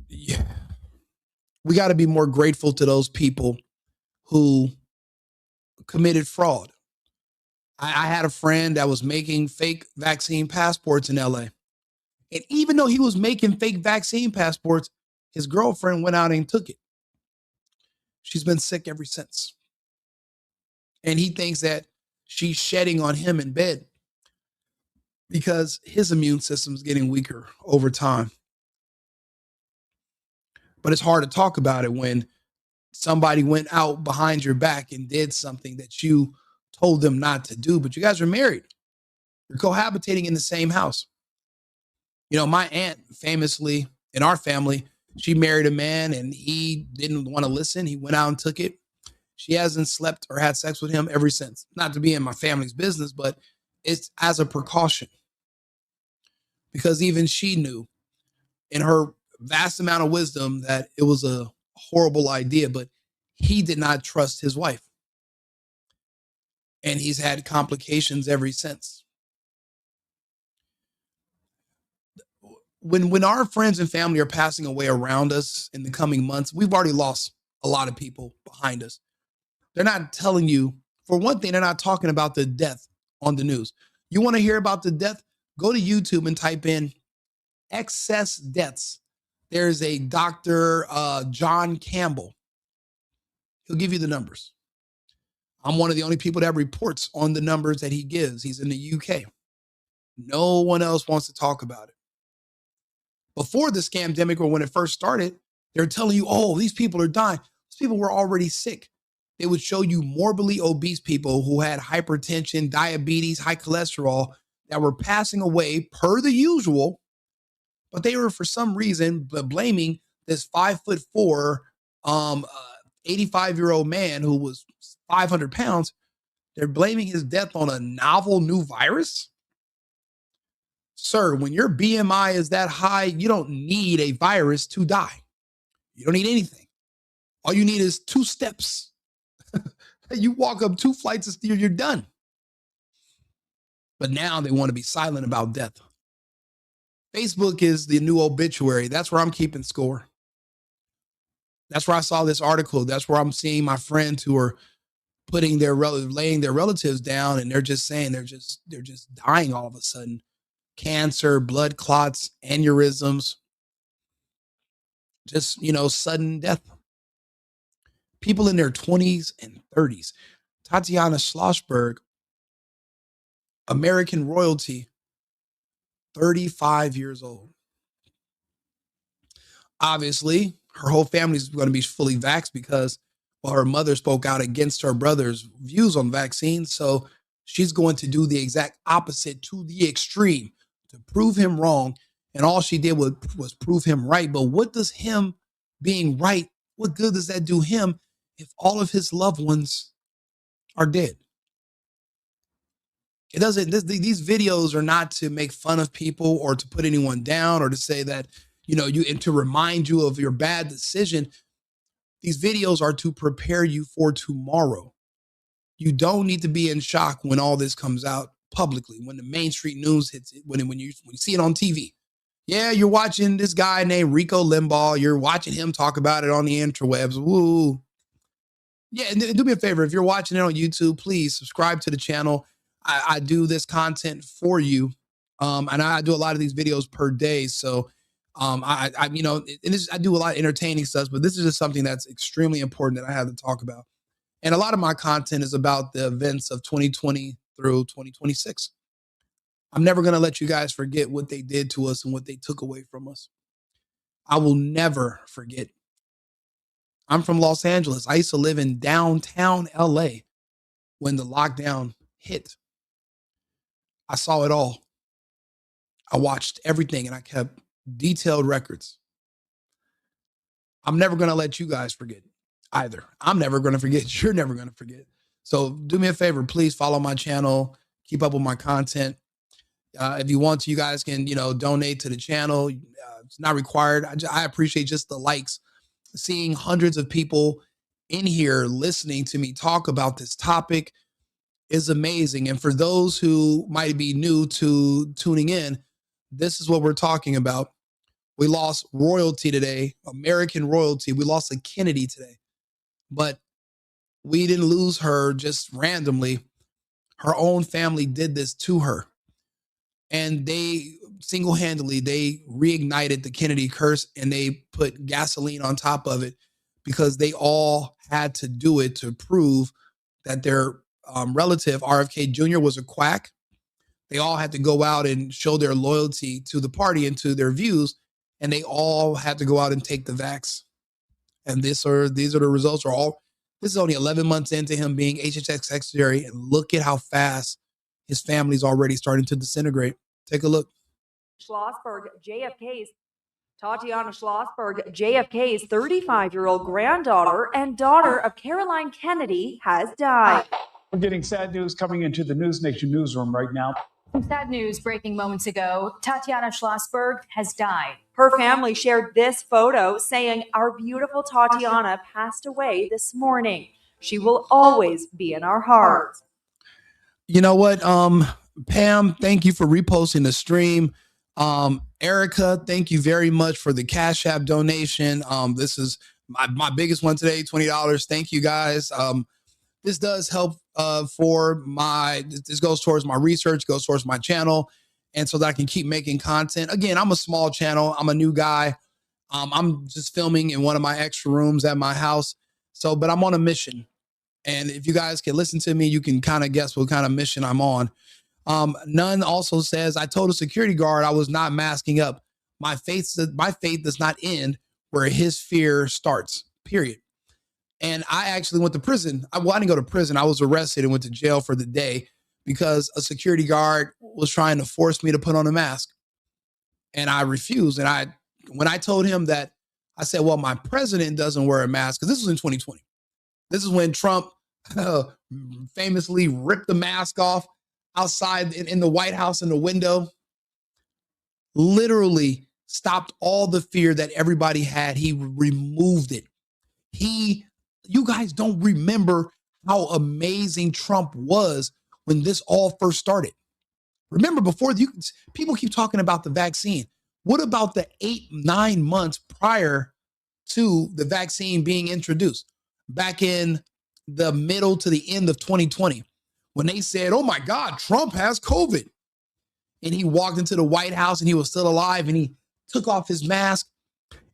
Yeah. We got to be more grateful to those people who committed fraud. I had a friend that was making fake vaccine passports in LA. And even though he was making fake vaccine passports, his girlfriend went out and took it. She's been sick ever since. And he thinks that she's shedding on him in bed because his immune system is getting weaker over time. But it's hard to talk about it when somebody went out behind your back and did something that you told them not to do, but you guys are married. You're cohabitating in the same house. My aunt famously in our family, she married a man and he didn't want to listen. He went out and took it. She hasn't slept or had sex with him ever since. Not to be in my family's business, but it's as a precaution. Because even she knew in her vast amount of wisdom that it was a horrible idea, but he did not trust his wife. And he's had complications ever since. When our friends and family are passing away around us in the coming months, we've already lost a lot of people behind us. They're not telling you, for one thing, they're not talking about the death on the news. You want to hear about the death? Go to YouTube and type in excess deaths. There's a Dr. John Campbell. He'll give you the numbers. I'm one of the only people that reports on the numbers that he gives. He's in the UK. No one else wants to talk about it. Before the scamdemic or when it first started, they're telling you, oh, these people are dying. These people were already sick. They would show you morbidly obese people who had hypertension, diabetes, high cholesterol that were passing away per the usual, but they were for some reason blaming this 5'4", 85-year-old man who was 500 pounds. They're blaming his death on a novel new virus. Sir, when your BMI is that high, you don't need a virus to die. You don't need anything. All you need is 2 steps. You walk up 2 flights of stairs, you're done. but now they want to be silent about death. Facebook is the new obituary. That's where I'm keeping score. That's where I saw this article. That's where I'm seeing my friends who are laying their relatives down, and they're just saying they're just dying all of a sudden. Cancer, blood clots, aneurysms, just, sudden death. People in their 20s and 30s. Tatiana Schlossberg, American royalty, 35 years old. Obviously, her whole family is going to be fully vaxxed because, well, her mother spoke out against her brother's views on vaccines. So she's going to do the exact opposite to the extreme to prove him wrong. And all she did was prove him right. But what does him being right, what good does that do him if all of his loved ones are dead? It doesn't, these videos are not to make fun of people or to put anyone down or to say that, and to remind you of your bad decision. These videos are to prepare you for tomorrow. You don't need to be in shock when all this comes out publicly, when the mainstream news hits it, when you see it on TV. Yeah, you're watching this guy named Rico Limbaugh. You're watching him talk about it on the interwebs. Woo. Yeah, and do me a favor. If you're watching it on YouTube, please subscribe to the channel. I do this content for you. And I do a lot of these videos per day. So I do a lot of entertaining stuff, but this is just something that's extremely important that I have to talk about. And a lot of my content is about the events of 2020 through 2026. I'm never going to let you guys forget what they did to us and what they took away from us. I will never forget. I'm from Los Angeles. I used to live in downtown LA when the lockdown hit. I saw it all. I watched everything and I kept detailed records. I'm never going to let you guys forget either. I'm never going to forget. You're never going to forget. So do me a favor, please follow my channel, keep up with my content. If you want to, you guys can, donate to the channel. It's not required. I appreciate just the likes. Seeing hundreds of people in here listening to me talk about this topic is amazing. And for those who might be new to tuning in, this is what we're talking about. We lost royalty today, American royalty. We lost a Kennedy today, but we didn't lose her just randomly. Her own family did this to her. And they single-handedly, they reignited the Kennedy curse and they put gasoline on top of it because they all had to do it to prove that their relative, RFK Jr., was a quack. They all had to go out and show their loyalty to the party and to their views, and they all had to go out and take the vax. And these are the results. This is only 11 months into him being HHS secretary, and look at how fast his family's already starting to disintegrate. Take a look. Tatiana Schlossberg, JFK's 35-year-old granddaughter and daughter of Caroline Kennedy, has died. We're getting sad news coming into the News Nation newsroom right now. Some sad news breaking moments ago. Tatiana Schlossberg has died. Her family shared this photo saying, "Our beautiful Tatiana passed away this morning. She will always be in our hearts." You know what, Pam, thank you for reposting the stream. Erica, thank you very much for the Cash App donation. This is my biggest one today, $20. Thank you guys. This does help this goes towards my research, goes towards my channel, and so that I can keep making content. Again, I'm a small channel. I'm a new guy. I'm just filming in one of my extra rooms at my house. But I'm on a mission. And if you guys can listen to me, you can kind of guess what kind of mission I'm on. None also says, I told a security guard I was not masking up. My faith does not end where his fear starts, period. And I actually went to prison. I didn't go to prison. I was arrested and went to jail for the day because a security guard was trying to force me to put on a mask. And I refused. And when I told him that, I said, well, my president doesn't wear a mask, because this was in 2020. This is when Trump famously ripped the mask off outside in the White House in the window. Literally stopped all the fear that everybody had. He removed it. You guys don't remember how amazing Trump was when this all first started. Remember, people keep talking about the vaccine. What about the 8-9 months prior to the vaccine being introduced back in the middle to the end of 2020, when they said, oh my God, Trump has COVID. And he walked into the White House and he was still alive and he took off his mask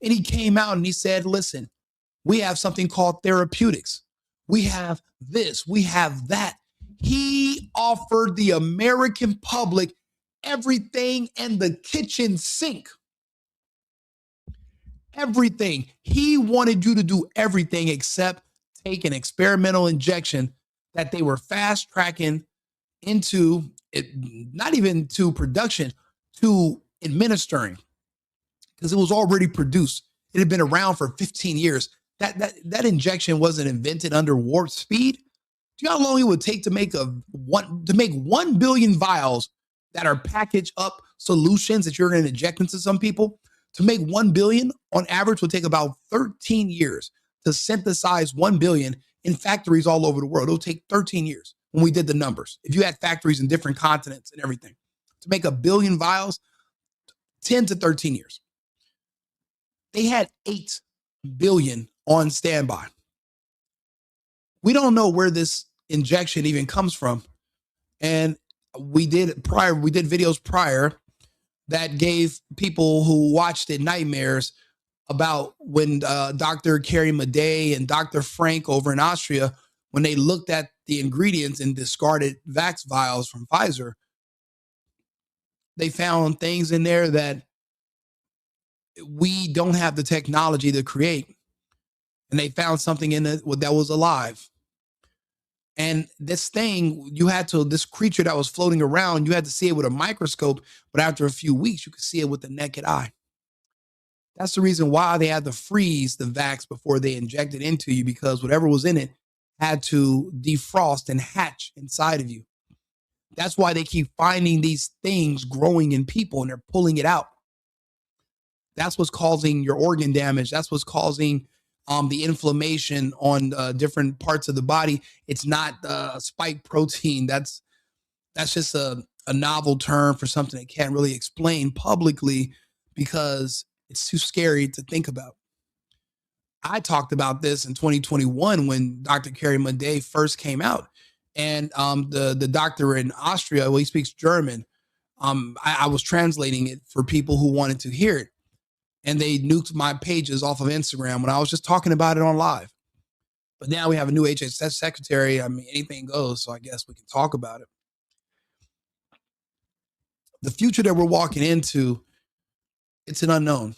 and he came out and he said, listen, we have something called therapeutics. We have this, we have that. He offered the American public everything and the kitchen sink. Everything. He wanted you to do everything except take an experimental injection that they were fast tracking into it, not even to production, to administering, because it was already produced. It had been around for 15 years. That injection wasn't invented under warp speed. Do you know how long it would take to make 1 billion vials that are packaged up solutions that you're going to inject into some people? To make 1 billion on average will take about 13 years to synthesize 1 billion in factories all over the world. It'll take 13 years when we did the numbers. If you had factories in different continents and everything, to make 1 billion vials, 10 to 13 years. They had 8 billion on standby. We don't know where this injection even comes from. And we did videos prior that gave people who watched it nightmares about when Dr. Carrie Madej and Dr. Frank over in Austria, when they looked at the ingredients and discarded Vax vials from Pfizer, they found things in there that we don't have the technology to create. And they found something in it that was alive. And this thing, this creature that was floating around, you had to see it with a microscope, but after a few weeks, you could see it with the naked eye. That's the reason why they had to freeze the vax before they injected into you, because whatever was in it had to defrost and hatch inside of you. That's why they keep finding these things growing in people and they're pulling it out. That's what's causing your organ damage. That's what's causing the inflammation on different parts of the body. It's not spike protein. That's just a novel term for something that can't really explain publicly because it's too scary to think about. I talked about this in 2021 when Dr. Carrie Madej first came out, and the doctor in Austria, well, he speaks German. I was translating it for people who wanted to hear it. And they nuked my pages off of Instagram when I was just talking about it on live. But now we have a new HHS secretary. I mean, anything goes, so I guess we can talk about it. The future that we're walking into, it's an unknown.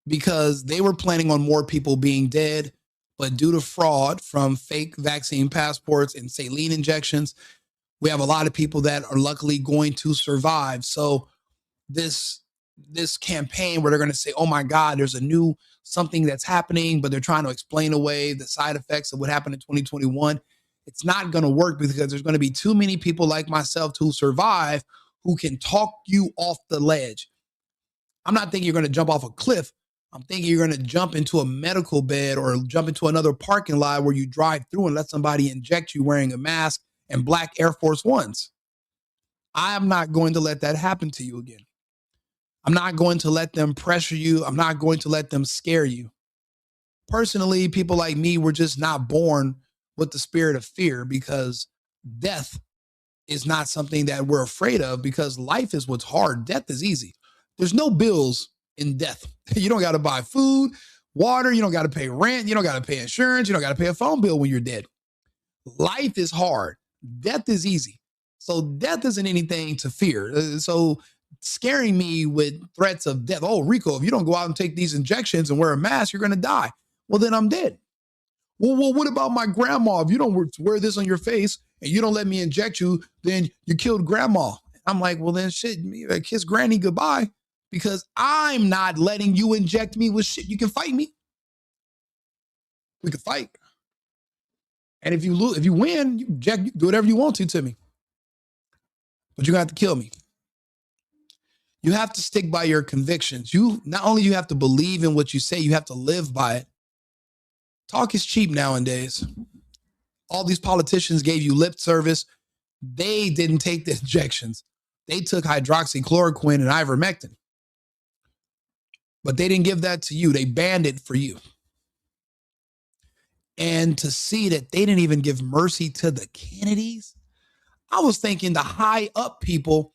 Because they were planning on more people being dead, but due to fraud from fake vaccine passports and saline injections, we have a lot of people that are luckily going to survive. So this campaign where they're going to say, oh my God, there's a new something that's happening, but they're trying to explain away the side effects of what happened in 2021. It's not going to work because there's going to be too many people like myself who survive who can talk you off the ledge. I'm not thinking you're going to jump off a cliff. I'm thinking you're going to jump into a medical bed or jump into another parking lot where you drive through and let somebody inject you wearing a mask and black Air Force Ones. I'm not going to let that happen to you again. I'm not going to let them pressure you. I'm not going to let them scare you. Personally, people like me were just not born with the spirit of fear, because death is not something that we're afraid of, because life is what's hard. Death is easy. There's no bills in death. You don't got to buy food, water. You don't got to pay rent. You don't got to pay insurance. You don't got to pay a phone bill when you're dead. Life is hard. Death is easy. So death isn't anything to fear. So scaring me with threats of death. Oh, Rico, if you don't go out and take these injections and wear a mask, you're going to die. Well, then I'm dead. Well, what about my grandma? If you don't wear this on your face and you don't let me inject you, then you killed grandma. I'm like, well, then shit, kiss granny goodbye, because I'm not letting you inject me with shit. You can fight me. We can fight. And if you lose, if you win, you do whatever you want to me. But you're going to have to kill me. You have to stick by your convictions. You not only you have to believe in what you say, you have to live by it. Talk is cheap nowadays. All these politicians gave you lip service. They didn't take the injections. They took hydroxychloroquine and ivermectin. But they didn't give that to you. They banned it for you. And to see that they didn't even give mercy to the Kennedys, I was thinking the high up people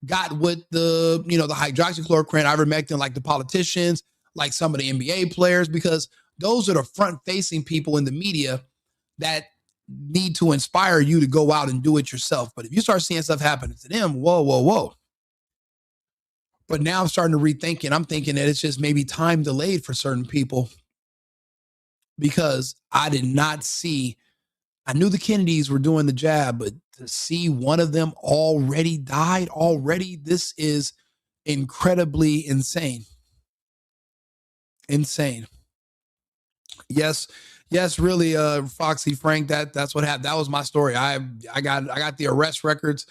got with the, the hydroxychloroquine, ivermectin, like the politicians, like some of the NBA players, because those are the front-facing people in the media that need to inspire you to go out and do it yourself. But if you start seeing stuff happening to them, whoa, whoa, whoa. But now I'm starting to rethink it. I'm thinking that it's just maybe time delayed for certain people, because I did not see, I knew the Kennedys were doing the jab, but to see one of them already died already, this is incredibly insane. Insane. Yes, really, Foxy Frank, that's what happened. That was my story. I got the arrest records,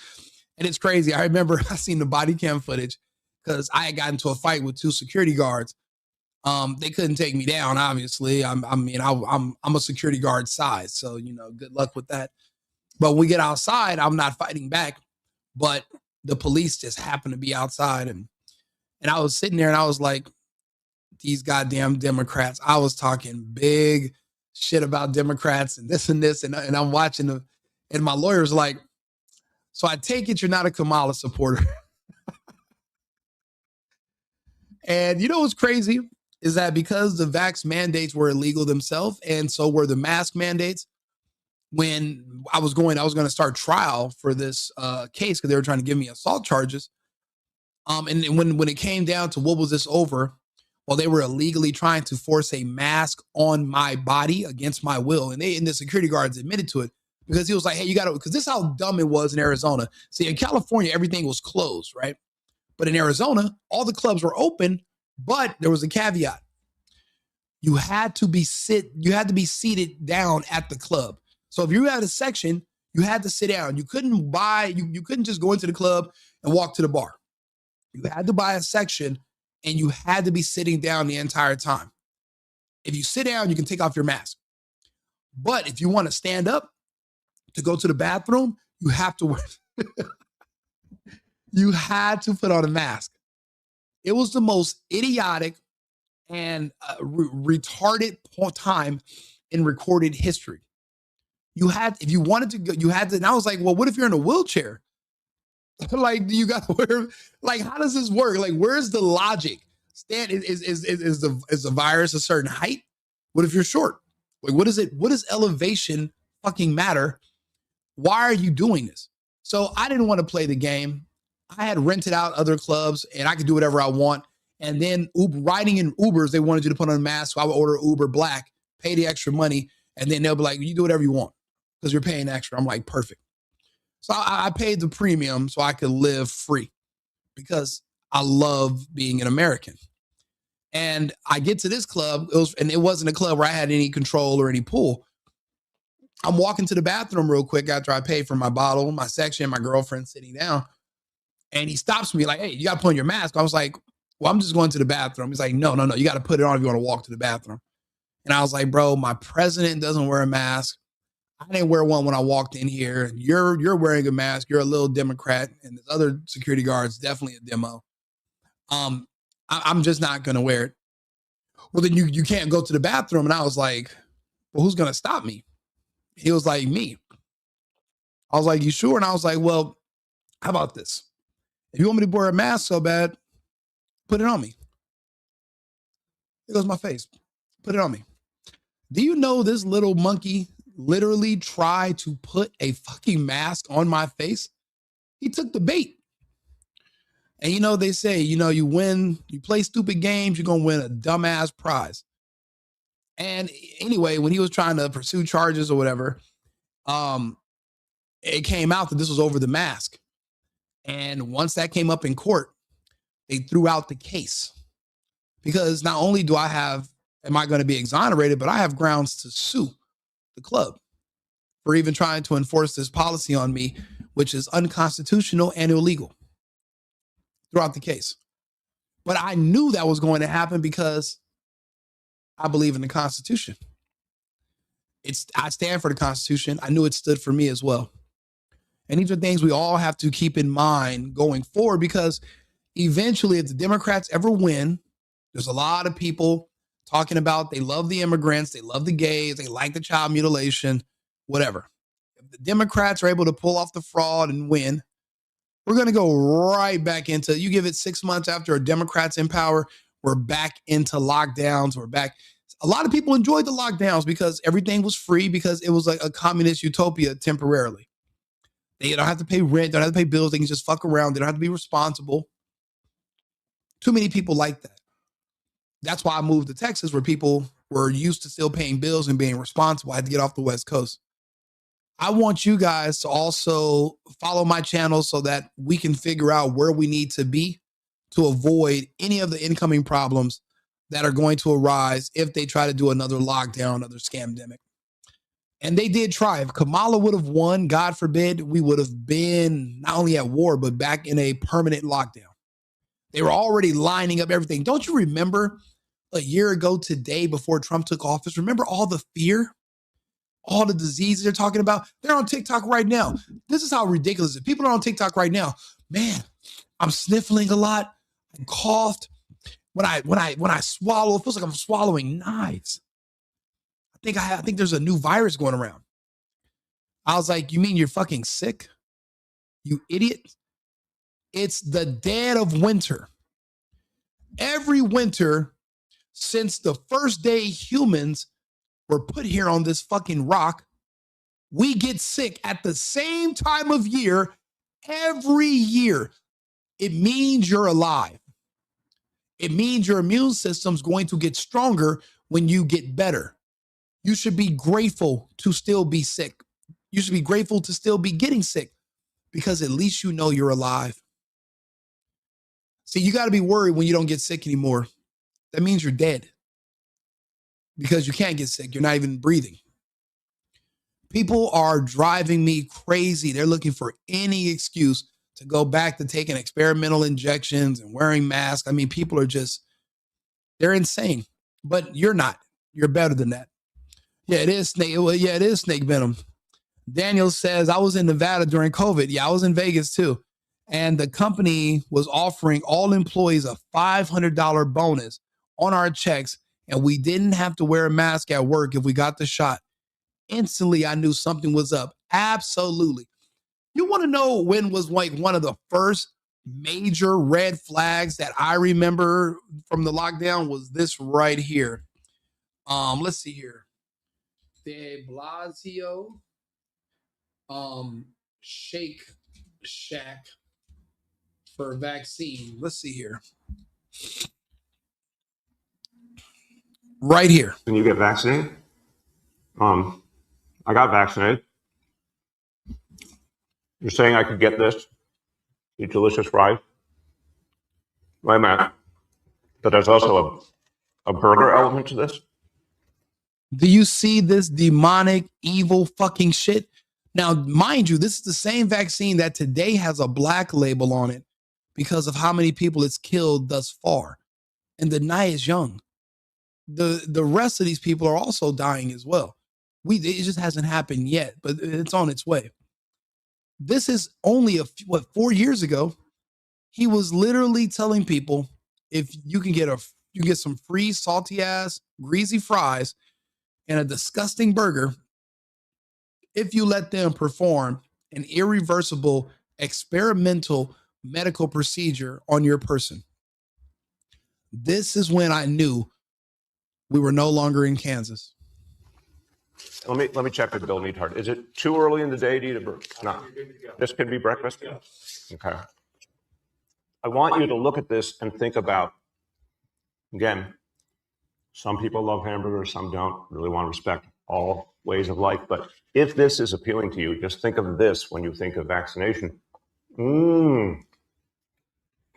and it's crazy. I remember I seen the body cam footage because I had gotten into a fight with 2 security guards. They couldn't take me down, obviously. I'm a security guard size, so good luck with that. But when we get outside, I'm not fighting back, but the police just happened to be outside, and I was sitting there and I was like, these goddamn Democrats. I was talking big shit about Democrats and this, and I'm watching them, and my lawyer's like, so I take it you're not a Kamala supporter. And what's crazy is that because the vax mandates were illegal themselves, and so were the mask mandates, when I was going to start trial for this case because they were trying to give me assault charges. And when it came down to what was this over, well, they were illegally trying to force a mask on my body against my will. And the security guards admitted to it, because he was like, hey, you got to, because this is how dumb it was in Arizona. See, in California, everything was closed, right? But in Arizona, all the clubs were open, but there was a caveat. You had to be seated down at the club. So if you had a section, you had to sit down. You couldn't you couldn't just go into the club and walk to the bar. You had to buy a section, and you had to be sitting down the entire time. If you sit down, you can take off your mask. But if you want to stand up to go to the bathroom, you have to wear you had to put on a mask. It was the most idiotic and retarded time in recorded history. If you wanted to go, you had to, and I was like, well, what if you're in a wheelchair? Like, you got to wear, like, how does this work? Like, where's the logic? Is the virus a certain height? What if you're short? Like, what does elevation fucking matter? Why are you doing this? So I didn't want to play the game. I had rented out other clubs and I could do whatever I want. And then riding in Ubers, they wanted you to put on a mask. So I would order Uber Black, pay the extra money. And then they'll be like, you do whatever you want because you're paying extra. I'm like, perfect. So I paid the premium so I could live free because I love being an American. And I get to this club, it wasn't a club where I had any control or any pull. I'm walking to the bathroom real quick after I paid for my bottle, my section, my girlfriend sitting down. And he stops me like, hey, you got to put on your mask. I was like, well, I'm just going to the bathroom. He's like, no, you got to put it on if you want to walk to the bathroom. And I was like, bro, my president doesn't wear a mask. I didn't wear one when I walked in here. You're wearing a mask. You're a little Democrat. And the other security guard's definitely a demo. I'm just not going to wear it. Well, then you can't go to the bathroom. And I was like, well, who's going to stop me? He was like, me. I was like, you sure? And I was like, well, how about this? If you want me to wear a mask so bad, put it on me. Here goes my face. Put it on me. Do you know this little monkey literally tried to put a fucking mask on my face? He took the bait. And they say, you play stupid games, you're going to win a dumbass prize. And anyway, when he was trying to pursue charges or whatever, it came out that this was over the mask. And once that came up in court, they threw out the case. Because not only am I going to be exonerated, but I have grounds to sue the club for even trying to enforce this policy on me, which is unconstitutional and illegal. Throughout the case. But I knew that was going to happen because I believe in the Constitution. I stand for the Constitution. I knew it stood for me as well. And these are things we all have to keep in mind going forward, because eventually, if the Democrats ever win, there's a lot of people talking about they love the immigrants, they love the gays, they like the child mutilation, whatever. If the Democrats are able to pull off the fraud and win, we're going to go right back into, you give it 6 months after a Democrat's in power, we're back into lockdowns. We're back. A lot of people enjoyed the lockdowns because everything was free, because it was like a communist utopia temporarily. They don't have to pay rent, don't have to pay bills, they can just fuck around, they don't have to be responsible. Too many people like that. That's why I moved to Texas, where people were used to still paying bills and being responsible. I had to get off the West Coast. I want you guys to also follow my channel so that we can figure out where we need to be to avoid any of the incoming problems that are going to arise if they try to do another lockdown, another scamdemic. And they did try. If Kamala would have won, God forbid, we would have been not only at war, but back in a permanent lockdown. They were already lining up everything. Don't you remember a year ago today, before Trump took office? Remember all the fear, all the diseases they're talking about? They're on TikTok right now. This is how ridiculous it is. People are on TikTok right now. Man, I'm sniffling a lot. I coughed. When I swallow, it feels like I'm swallowing knives. I think there's a new virus going around. I was like, you mean you're fucking sick? You idiot. It's the dead of winter. Every winter since the first day humans were put here on this fucking rock, we get sick at the same time of year every year. It means you're alive. It means your immune system's going to get stronger when you get better. You should be grateful to still be sick. You should be grateful to still be getting sick, because at least you know you're alive. See, you got to be worried when you don't get sick anymore. That means you're dead, because you can't get sick. You're not even breathing. People are driving me crazy. They're looking for any excuse to go back to taking experimental injections and wearing masks. I mean, people are just, they're insane. But you're not. You're better than that. Yeah, it is snake. Well, yeah, it is snake venom. Daniel says, I was in Nevada during COVID. Yeah, I was in Vegas too. And the company was offering all employees a $500 bonus on our checks, and we didn't have to wear a mask at work if we got the shot. Instantly, I knew something was up. Absolutely. You want to know when was like one of the first major red flags that I remember from the lockdown? Was this right here. Let's see here. De Blasio Shake Shack for vaccine. Let's see here. Right here. When you get vaccinated? I got vaccinated. You're saying I could get this? Eat delicious fries? Wait a minute. But there's also a burger element to this? Do you see this demonic, evil fucking shit? Now, mind you, this is the same vaccine that today has a black label on it because of how many people it's killed thus far. And the night is young. The rest of these people are also dying as well. It just hasn't happened yet, but it's on its way. This is only 4 years ago. He was literally telling people, if you can get some free salty ass greasy fries and a disgusting burger if you let them perform an irreversible experimental medical procedure on your person. This is when I knew we were no longer in Kansas. Let me check with Bill Neathart. Is it too early in the day to eat a burger? No. This can be breakfast? Okay. I want you to look at this and think about, again, some people love hamburgers, some don't. Really want to respect all ways of life. But if this is appealing to you, just think of this when you think of vaccination.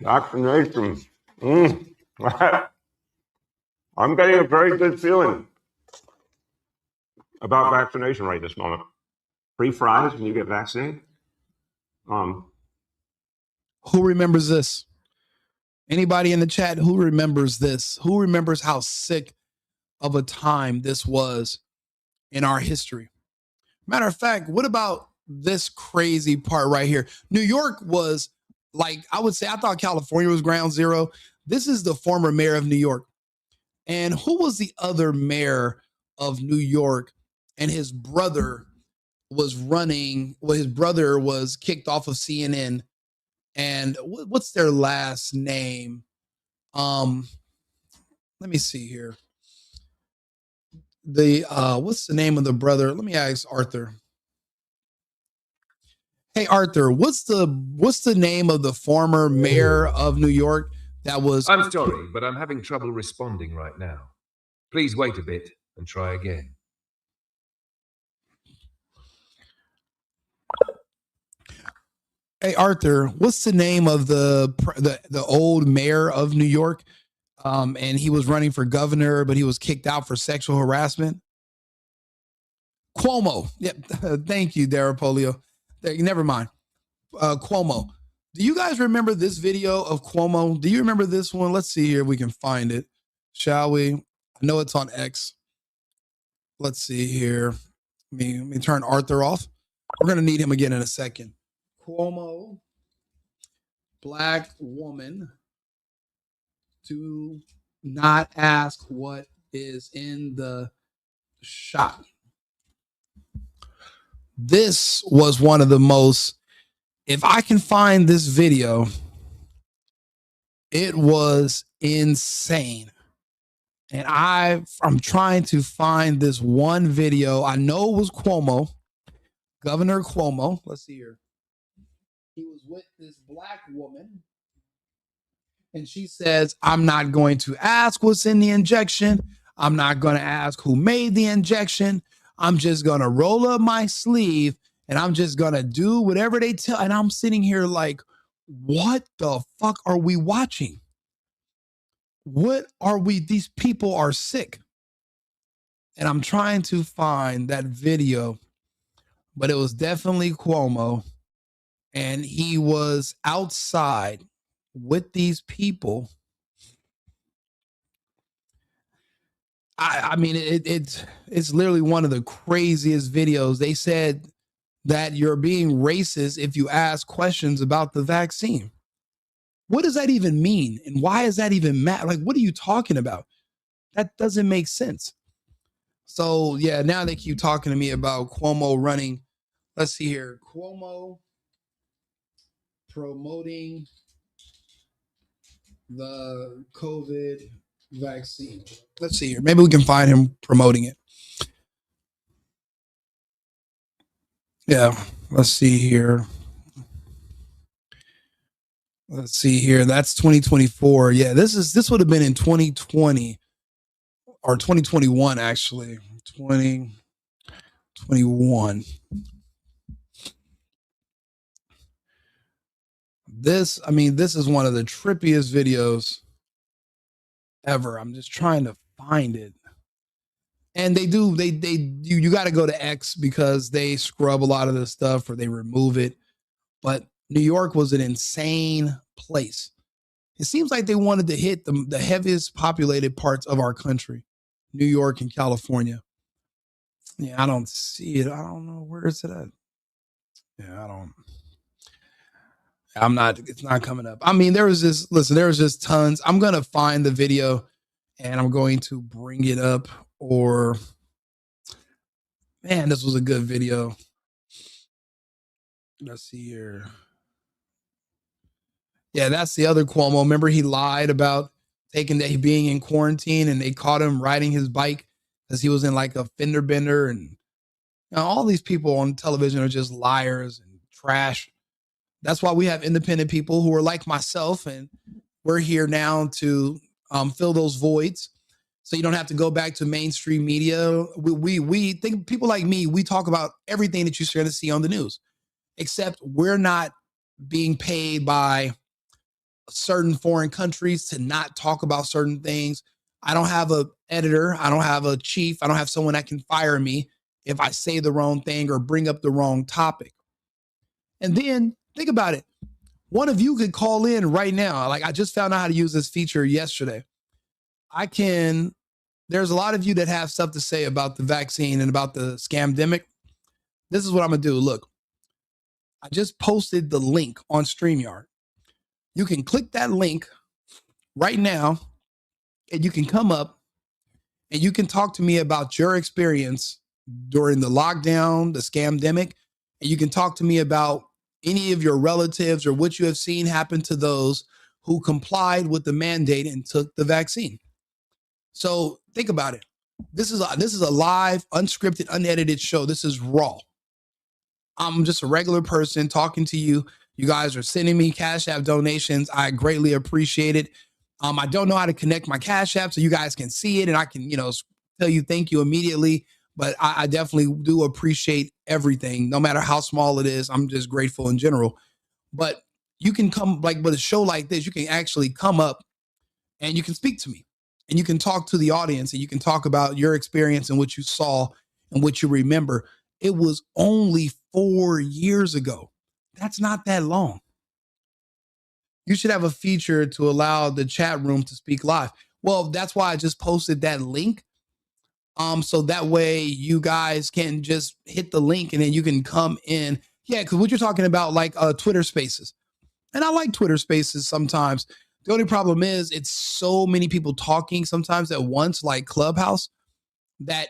Vaccination. I'm getting a very good feeling about vaccination right this moment. Free fries when you get vaccinated. Who remembers this? Anybody in the chat, who remembers this? Who remembers how sick of a time this was in our history? Matter of fact, what about this crazy part right here. New York was like, I would say, I thought California was ground zero. This is the former mayor of New York. And who was the other mayor of New York? And his brother was running. Well, his brother was kicked off of CNN. And what's their last name? Let me see here. What's the name of the brother? Let me ask Arthur. Hey Arthur, what's the name of the former mayor of New York that was? I'm sorry, but I'm having trouble responding right now. Please wait a bit and try again. Hey Arthur, what's the name of the old mayor of New York? And he was running for governor, but he was kicked out for sexual harassment. Cuomo. Yep. Thank you, Darapolio. Never mind. Cuomo. Do you guys remember this video of Cuomo? Do you remember this one? Let's see here if we can find it. Shall we? I know it's on X. Let's see here. Let me turn Arthur off. We're going to need him again in a second. Cuomo, black woman, do not ask what is in the shot. This was one of the most, if I can find this video, it was insane. And I'm trying to find this one video. I know it was Cuomo, Governor Cuomo. Let's see here. He was with this black woman. And she says, I'm not going to ask what's in the injection. I'm not going to ask who made the injection. I'm just going to roll up my sleeve and I'm just going to do whatever they tell. And I'm sitting here like, what the fuck are we watching? What are we? These people are sick. And I'm trying to find that video, but it was definitely Cuomo. And he was outside with these people. I mean, it's literally one of the craziest videos. They said that you're being racist if you ask questions about the vaccine. What does that even mean? And why is that even matter? Like, what are you talking about? That doesn't make sense. So yeah, now they keep talking to me about Cuomo running. Let's see here. Cuomo promoting the COVID vaccine. Let's see here. Maybe we can find him promoting it. Yeah, let's see here. Let's see here. That's 2024. Yeah, this would have been in 2020 or 2021 actually. 2021. This is one of the trippiest videos ever. I'm just trying to find it. And you got to go to X because they scrub a lot of this stuff or they remove it. But New York was an insane place. It seems like they wanted to hit the heaviest populated parts of our country, New York and California. Yeah, I don't see it. I don't know. Where is it at? Yeah, it's not coming up. I mean, there was just tons. I'm going to find the video and I'm going to bring it up. Or, man, this was a good video. Let's see here. Yeah, that's the other Cuomo. Remember, he lied about being in quarantine and they caught him riding his bike because he was in like a fender bender. And all these people on television are just liars and trash. That's why we have independent people who are like myself. And we're here now to fill those voids. So you don't have to go back to mainstream media. We think people like me, we talk about everything that you're going to see on the news, except we're not being paid by certain foreign countries to not talk about certain things. I don't have an editor. I don't have a chief. I don't have someone that can fire me if I say the wrong thing or bring up the wrong topic. And then think about it. One of you could call in right now. Like I just found out how to use this feature yesterday. There's a lot of you that have stuff to say about the vaccine and about the scamdemic. This is what I'm going to do. Look, I just posted the link on StreamYard. You can click that link right now, and you can come up and you can talk to me about your experience during the lockdown, the scamdemic, and you can talk to me about any of your relatives or what you have seen happen to those who complied with the mandate and took the vaccine. So think about it. This is a live, unscripted, unedited show. This is raw. I'm just a regular person talking to you. You guys are sending me Cash App donations. I greatly appreciate it. I don't know how to connect my Cash App so you guys can see it and I can, tell you thank you immediately. But I definitely do appreciate everything, no matter how small it is. I'm just grateful in general. But you can come, with a show like this, you can actually come up and you can speak to me and you can talk to the audience and you can talk about your experience and what you saw and what you remember. It was only 4 years ago. That's not that long. You should have a feature to allow the chat room to speak live. Well, that's why I just posted that link. So that way you guys can just hit the link and then you can come in. Yeah, because what you're talking about, Twitter Spaces. And I like Twitter Spaces sometimes. The only problem is it's so many people talking sometimes at once, like Clubhouse, that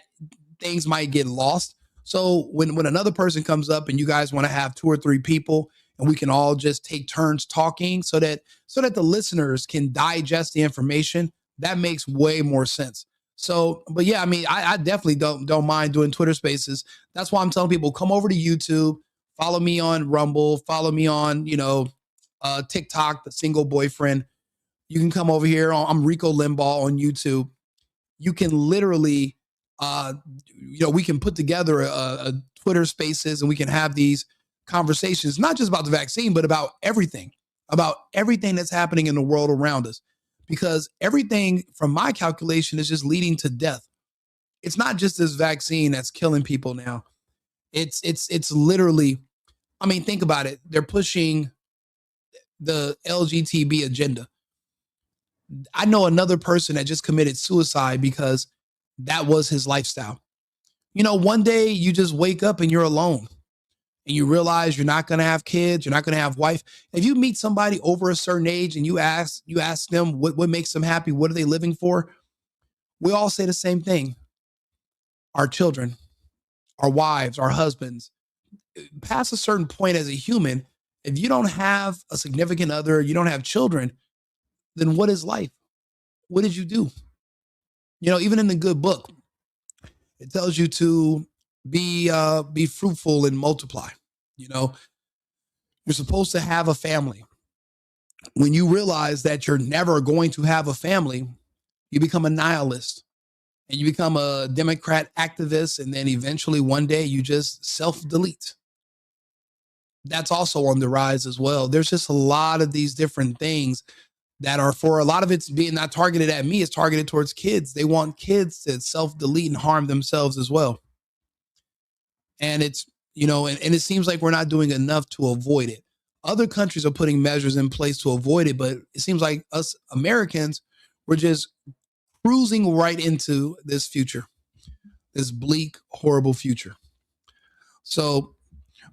things might get lost. So when another person comes up and you guys want to have 2 or 3 people and we can all just take turns talking so that the listeners can digest the information, that makes way more sense. So, but yeah, I mean, I definitely don't mind doing Twitter Spaces. That's why I'm telling people, come over to YouTube, follow me on Rumble, follow me on, TikTok, The Single Boyfriend. You can come over here. I'm Rico Limbaugh on YouTube. You can literally, we can put together a Twitter Spaces and we can have these conversations, not just about the vaccine, but about everything that's happening in the world around us. Because everything from my calculation is just leading to death. It's not just this vaccine that's killing people now. It's literally, I mean, think about it. They're pushing the LGTB agenda. I know another person that just committed suicide because that was his lifestyle. One day you just wake up and you're alone and you realize you're not going to have kids, you're not going to have wife. If you meet somebody over a certain age and you ask them what makes them happy, what are they living for? We all say the same thing. Our children, our wives, our husbands. Past a certain point as a human, if you don't have a significant other, you don't have children, then what is life? What did you do? Even in the good book, it tells you to be fruitful and multiply. You're supposed to have a family. When you realize that you're never going to have a family, you become a nihilist and you become a Democrat activist. And then eventually one day you just self-delete. That's also on the rise as well. There's just a lot of these different things that are, for a lot of it's being not targeted at me, it's targeted towards kids. They want kids to self-delete and harm themselves as well. And it's, and it seems like we're not doing enough to avoid it. Other countries are putting measures in place to avoid it, but it seems like us Americans, we're just cruising right into this future, this bleak, horrible future. So,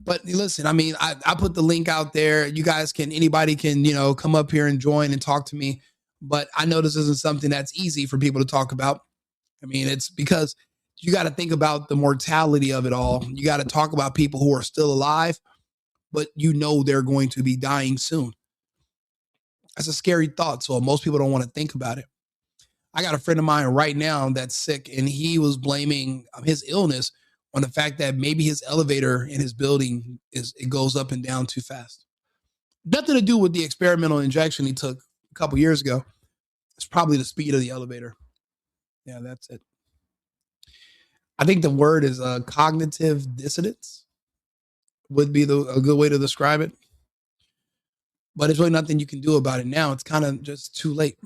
but listen, I mean, I put the link out there. You guys anybody can, come up here and join and talk to me. But I know this isn't something that's easy for people to talk about. I mean, it's because you got to think about the mortality of it all. You got to talk about people who are still alive, but they're going to be dying soon. That's a scary thought. So most people don't want to think about it. I got a friend of mine right now that's sick, and he was blaming his illness on the fact that maybe his elevator in his building it goes up and down too fast. Nothing to do with the experimental injection he took a couple years ago. It's probably the speed of the elevator. Yeah, that's it. I think the word is cognitive dissonance would be a good way to describe it. But there's really nothing you can do about it now. It's kind of just too late.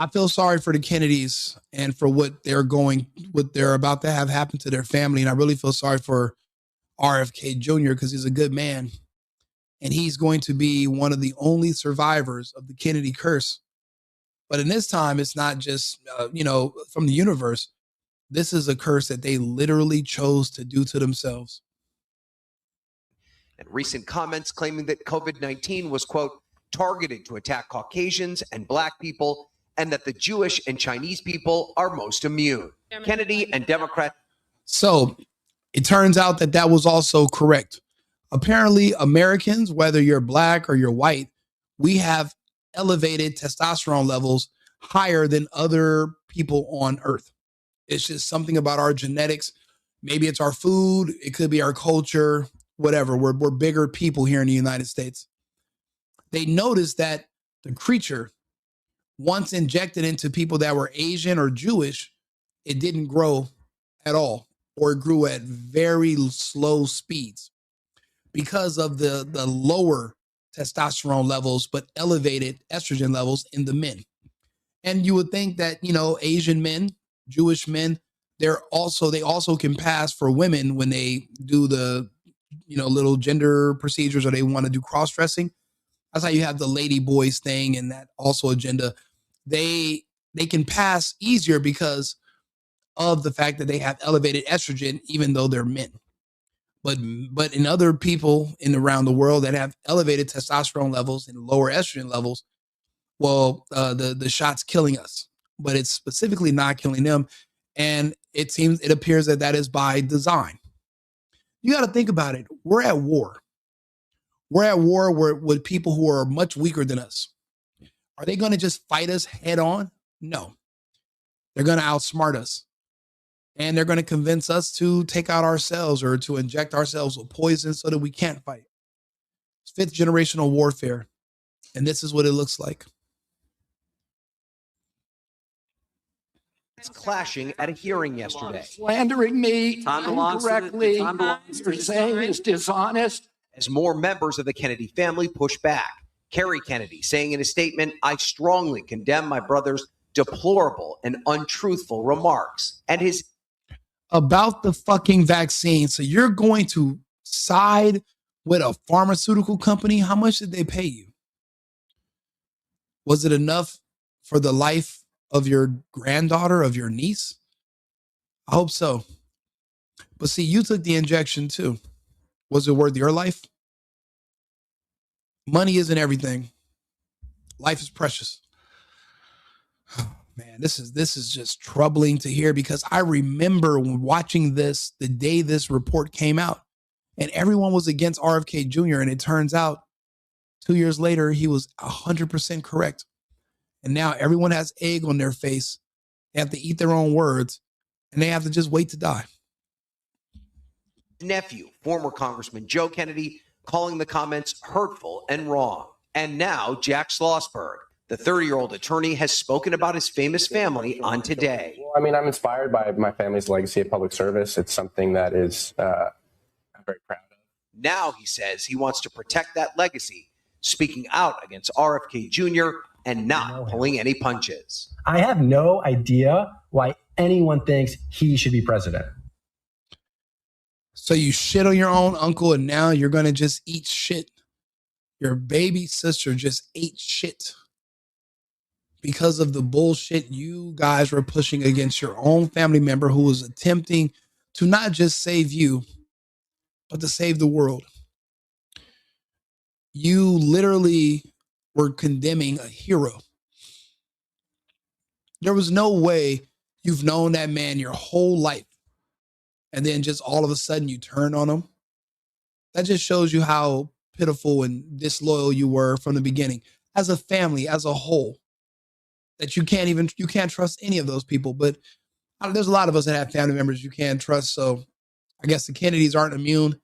I feel sorry for the Kennedys and for what they're about to have happen to their family. And I really feel sorry for RFK Jr. because he's a good man. And he's going to be one of the only survivors of the Kennedy curse. But in this time, it's not just, from the universe. This is a curse that they literally chose to do to themselves. and recent comments claiming that COVID-19 was, quote, targeted to attack Caucasians and Black people, and that the Jewish and Chinese people are most immune. Kennedy and Democrats. So it turns out that that was also correct. Apparently, Americans, whether you're Black or you're white, we have elevated testosterone levels higher than other people on Earth. It's just something about our genetics. Maybe it's our food. It could be our culture, whatever. We're bigger people here in the United States. They noticed that the creature, once injected into people that were Asian or Jewish, it didn't grow at all, or it grew at very slow speeds because of the lower testosterone levels, but elevated estrogen levels in the men. And you would think that, you know, Asian men, Jewish men, they also can pass for women when they do the, you know, little gender procedures, or they want to do cross-dressing. That's how you have the lady boys thing, and that also agenda. They can pass easier because of the fact that they have elevated estrogen, even though they're men. But in other people around the world that have elevated testosterone levels and lower estrogen levels, well, the shot's killing us, but it's specifically not killing them. And it appears that is by design. You got to think about it. We're at war. We're at war with people who are much weaker than us. Are they going to just fight us head on? No. They're going to outsmart us. And they're going to convince us to take out ourselves or to inject ourselves with poison so that we can't fight. It's fifth generational warfare. And this is what it looks like. It's clashing at a hearing yesterday. Slandering me incorrectly, you're saying is dishonest. As more members of the Kennedy family push back. Kerry Kennedy saying in a statement, "I strongly condemn my brother's deplorable and untruthful remarks." And his about the fucking vaccine. So you're going to side with a pharmaceutical company? How much did they pay you? Was it enough for the life of your granddaughter, of your niece? I hope so. But see, you took the injection too. Was it worth your life? Money isn't everything. Life is precious. Oh, man, this is just troubling to hear, because I remember when watching this the day this report came out, and everyone was against RFK Jr. And it turns out 2 years later, he was 100% correct. And now everyone has egg on their face. They have to eat their own words, and they have to just wait to die. Nephew, former Congressman Joe Kennedy, calling the comments hurtful and wrong. And now Jack Schlossberg, the 30-year-old attorney, has spoken about his famous family on Today. Well, I mean, I'm inspired by my family's legacy of public service. It's something that is I'm very proud of. Now he says he wants to protect that legacy, speaking out against RFK Jr. and not pulling any punches. I have no idea why anyone thinks he should be president. So you shit on your own uncle, and now you're going to just eat shit. Your baby sister just ate shit because of the bullshit you guys were pushing against your own family member who was attempting to not just save you, but to save the world. You literally were condemning a hero. There was no way you've known that man your whole life, and then just all of a sudden you turn on him. That just shows you how pitiful and disloyal you were from the beginning as a family, as a whole, that you can't trust any of those people. But there's a lot of us that have family members you can't trust. So I guess the Kennedys aren't immune.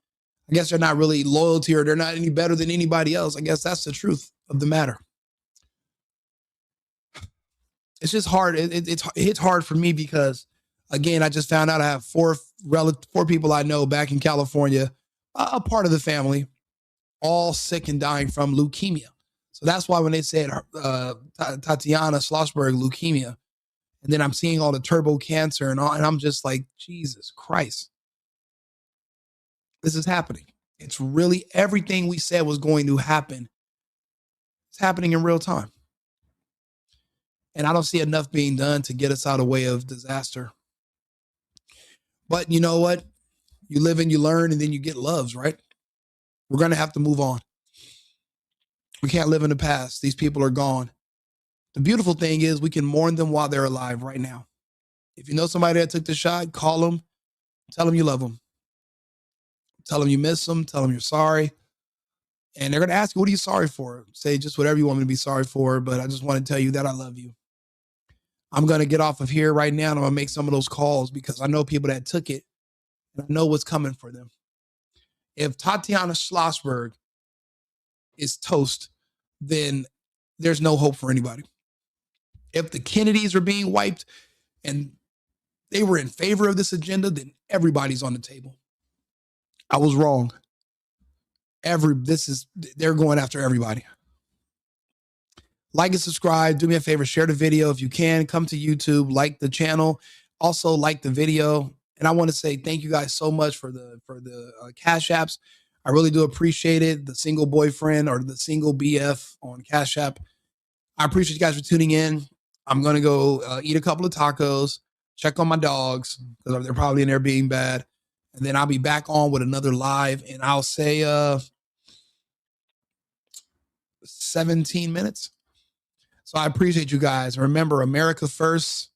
I guess they're not really loyalty, or they're not any better than anybody else. I guess that's the truth of the matter. It's just hard. It hits hard for me because, again, I just found out I have four people I know back in California, a part of the family, all sick and dying from leukemia. So that's why when they said Tatiana Schlossberg leukemia, and then I'm seeing all the turbo cancer and all, and I'm just like, Jesus Christ, this is happening. It's really everything we said was going to happen. It's happening in real time. And I don't see enough being done to get us out of the way of disaster. But you know what? You live and you learn, and then you get loves, right? We're going to have to move on. We can't live in the past. These people are gone. The beautiful thing is we can mourn them while they're alive right now. If you know somebody that took the shot, call them. Tell them you love them. Tell them you miss them. Tell them you're sorry. And they're going to ask you, what are you sorry for? Say just whatever you want me to be sorry for, but I just want to tell you that I love you. I'm going to get off of here right now and I'm going to make some of those calls because I know people that took it and I know what's coming for them. If Tatiana Schlossberg is toast, then there's no hope for anybody. If the Kennedys are being wiped and they were in favor of this agenda, then everybody's on the table. I was wrong. They're going after everybody. Like and subscribe. Do me a favor, share the video if you can. Come to YouTube, like the channel. Also like the video. And I want to say thank you guys so much for the Cash Apps. I really do appreciate it. The single boyfriend or the single BF on Cash App. I appreciate you guys for tuning in. I'm going to go eat a couple of tacos, check on my dogs because they're probably in there being bad. And then I'll be back on with another live and I'll say 17 minutes. So I appreciate you guys. Remember, America first,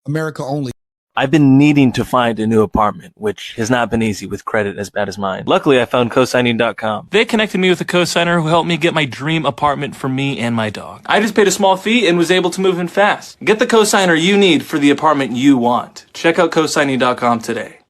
America only. I've been needing to find a new apartment, which has not been easy with credit as bad as mine. Luckily, I found cosigning.com. They connected me with a cosigner who helped me get my dream apartment for me and my dog. I just paid a small fee and was able to move in fast. Get the cosigner you need for the apartment you want. Check out cosigning.com today.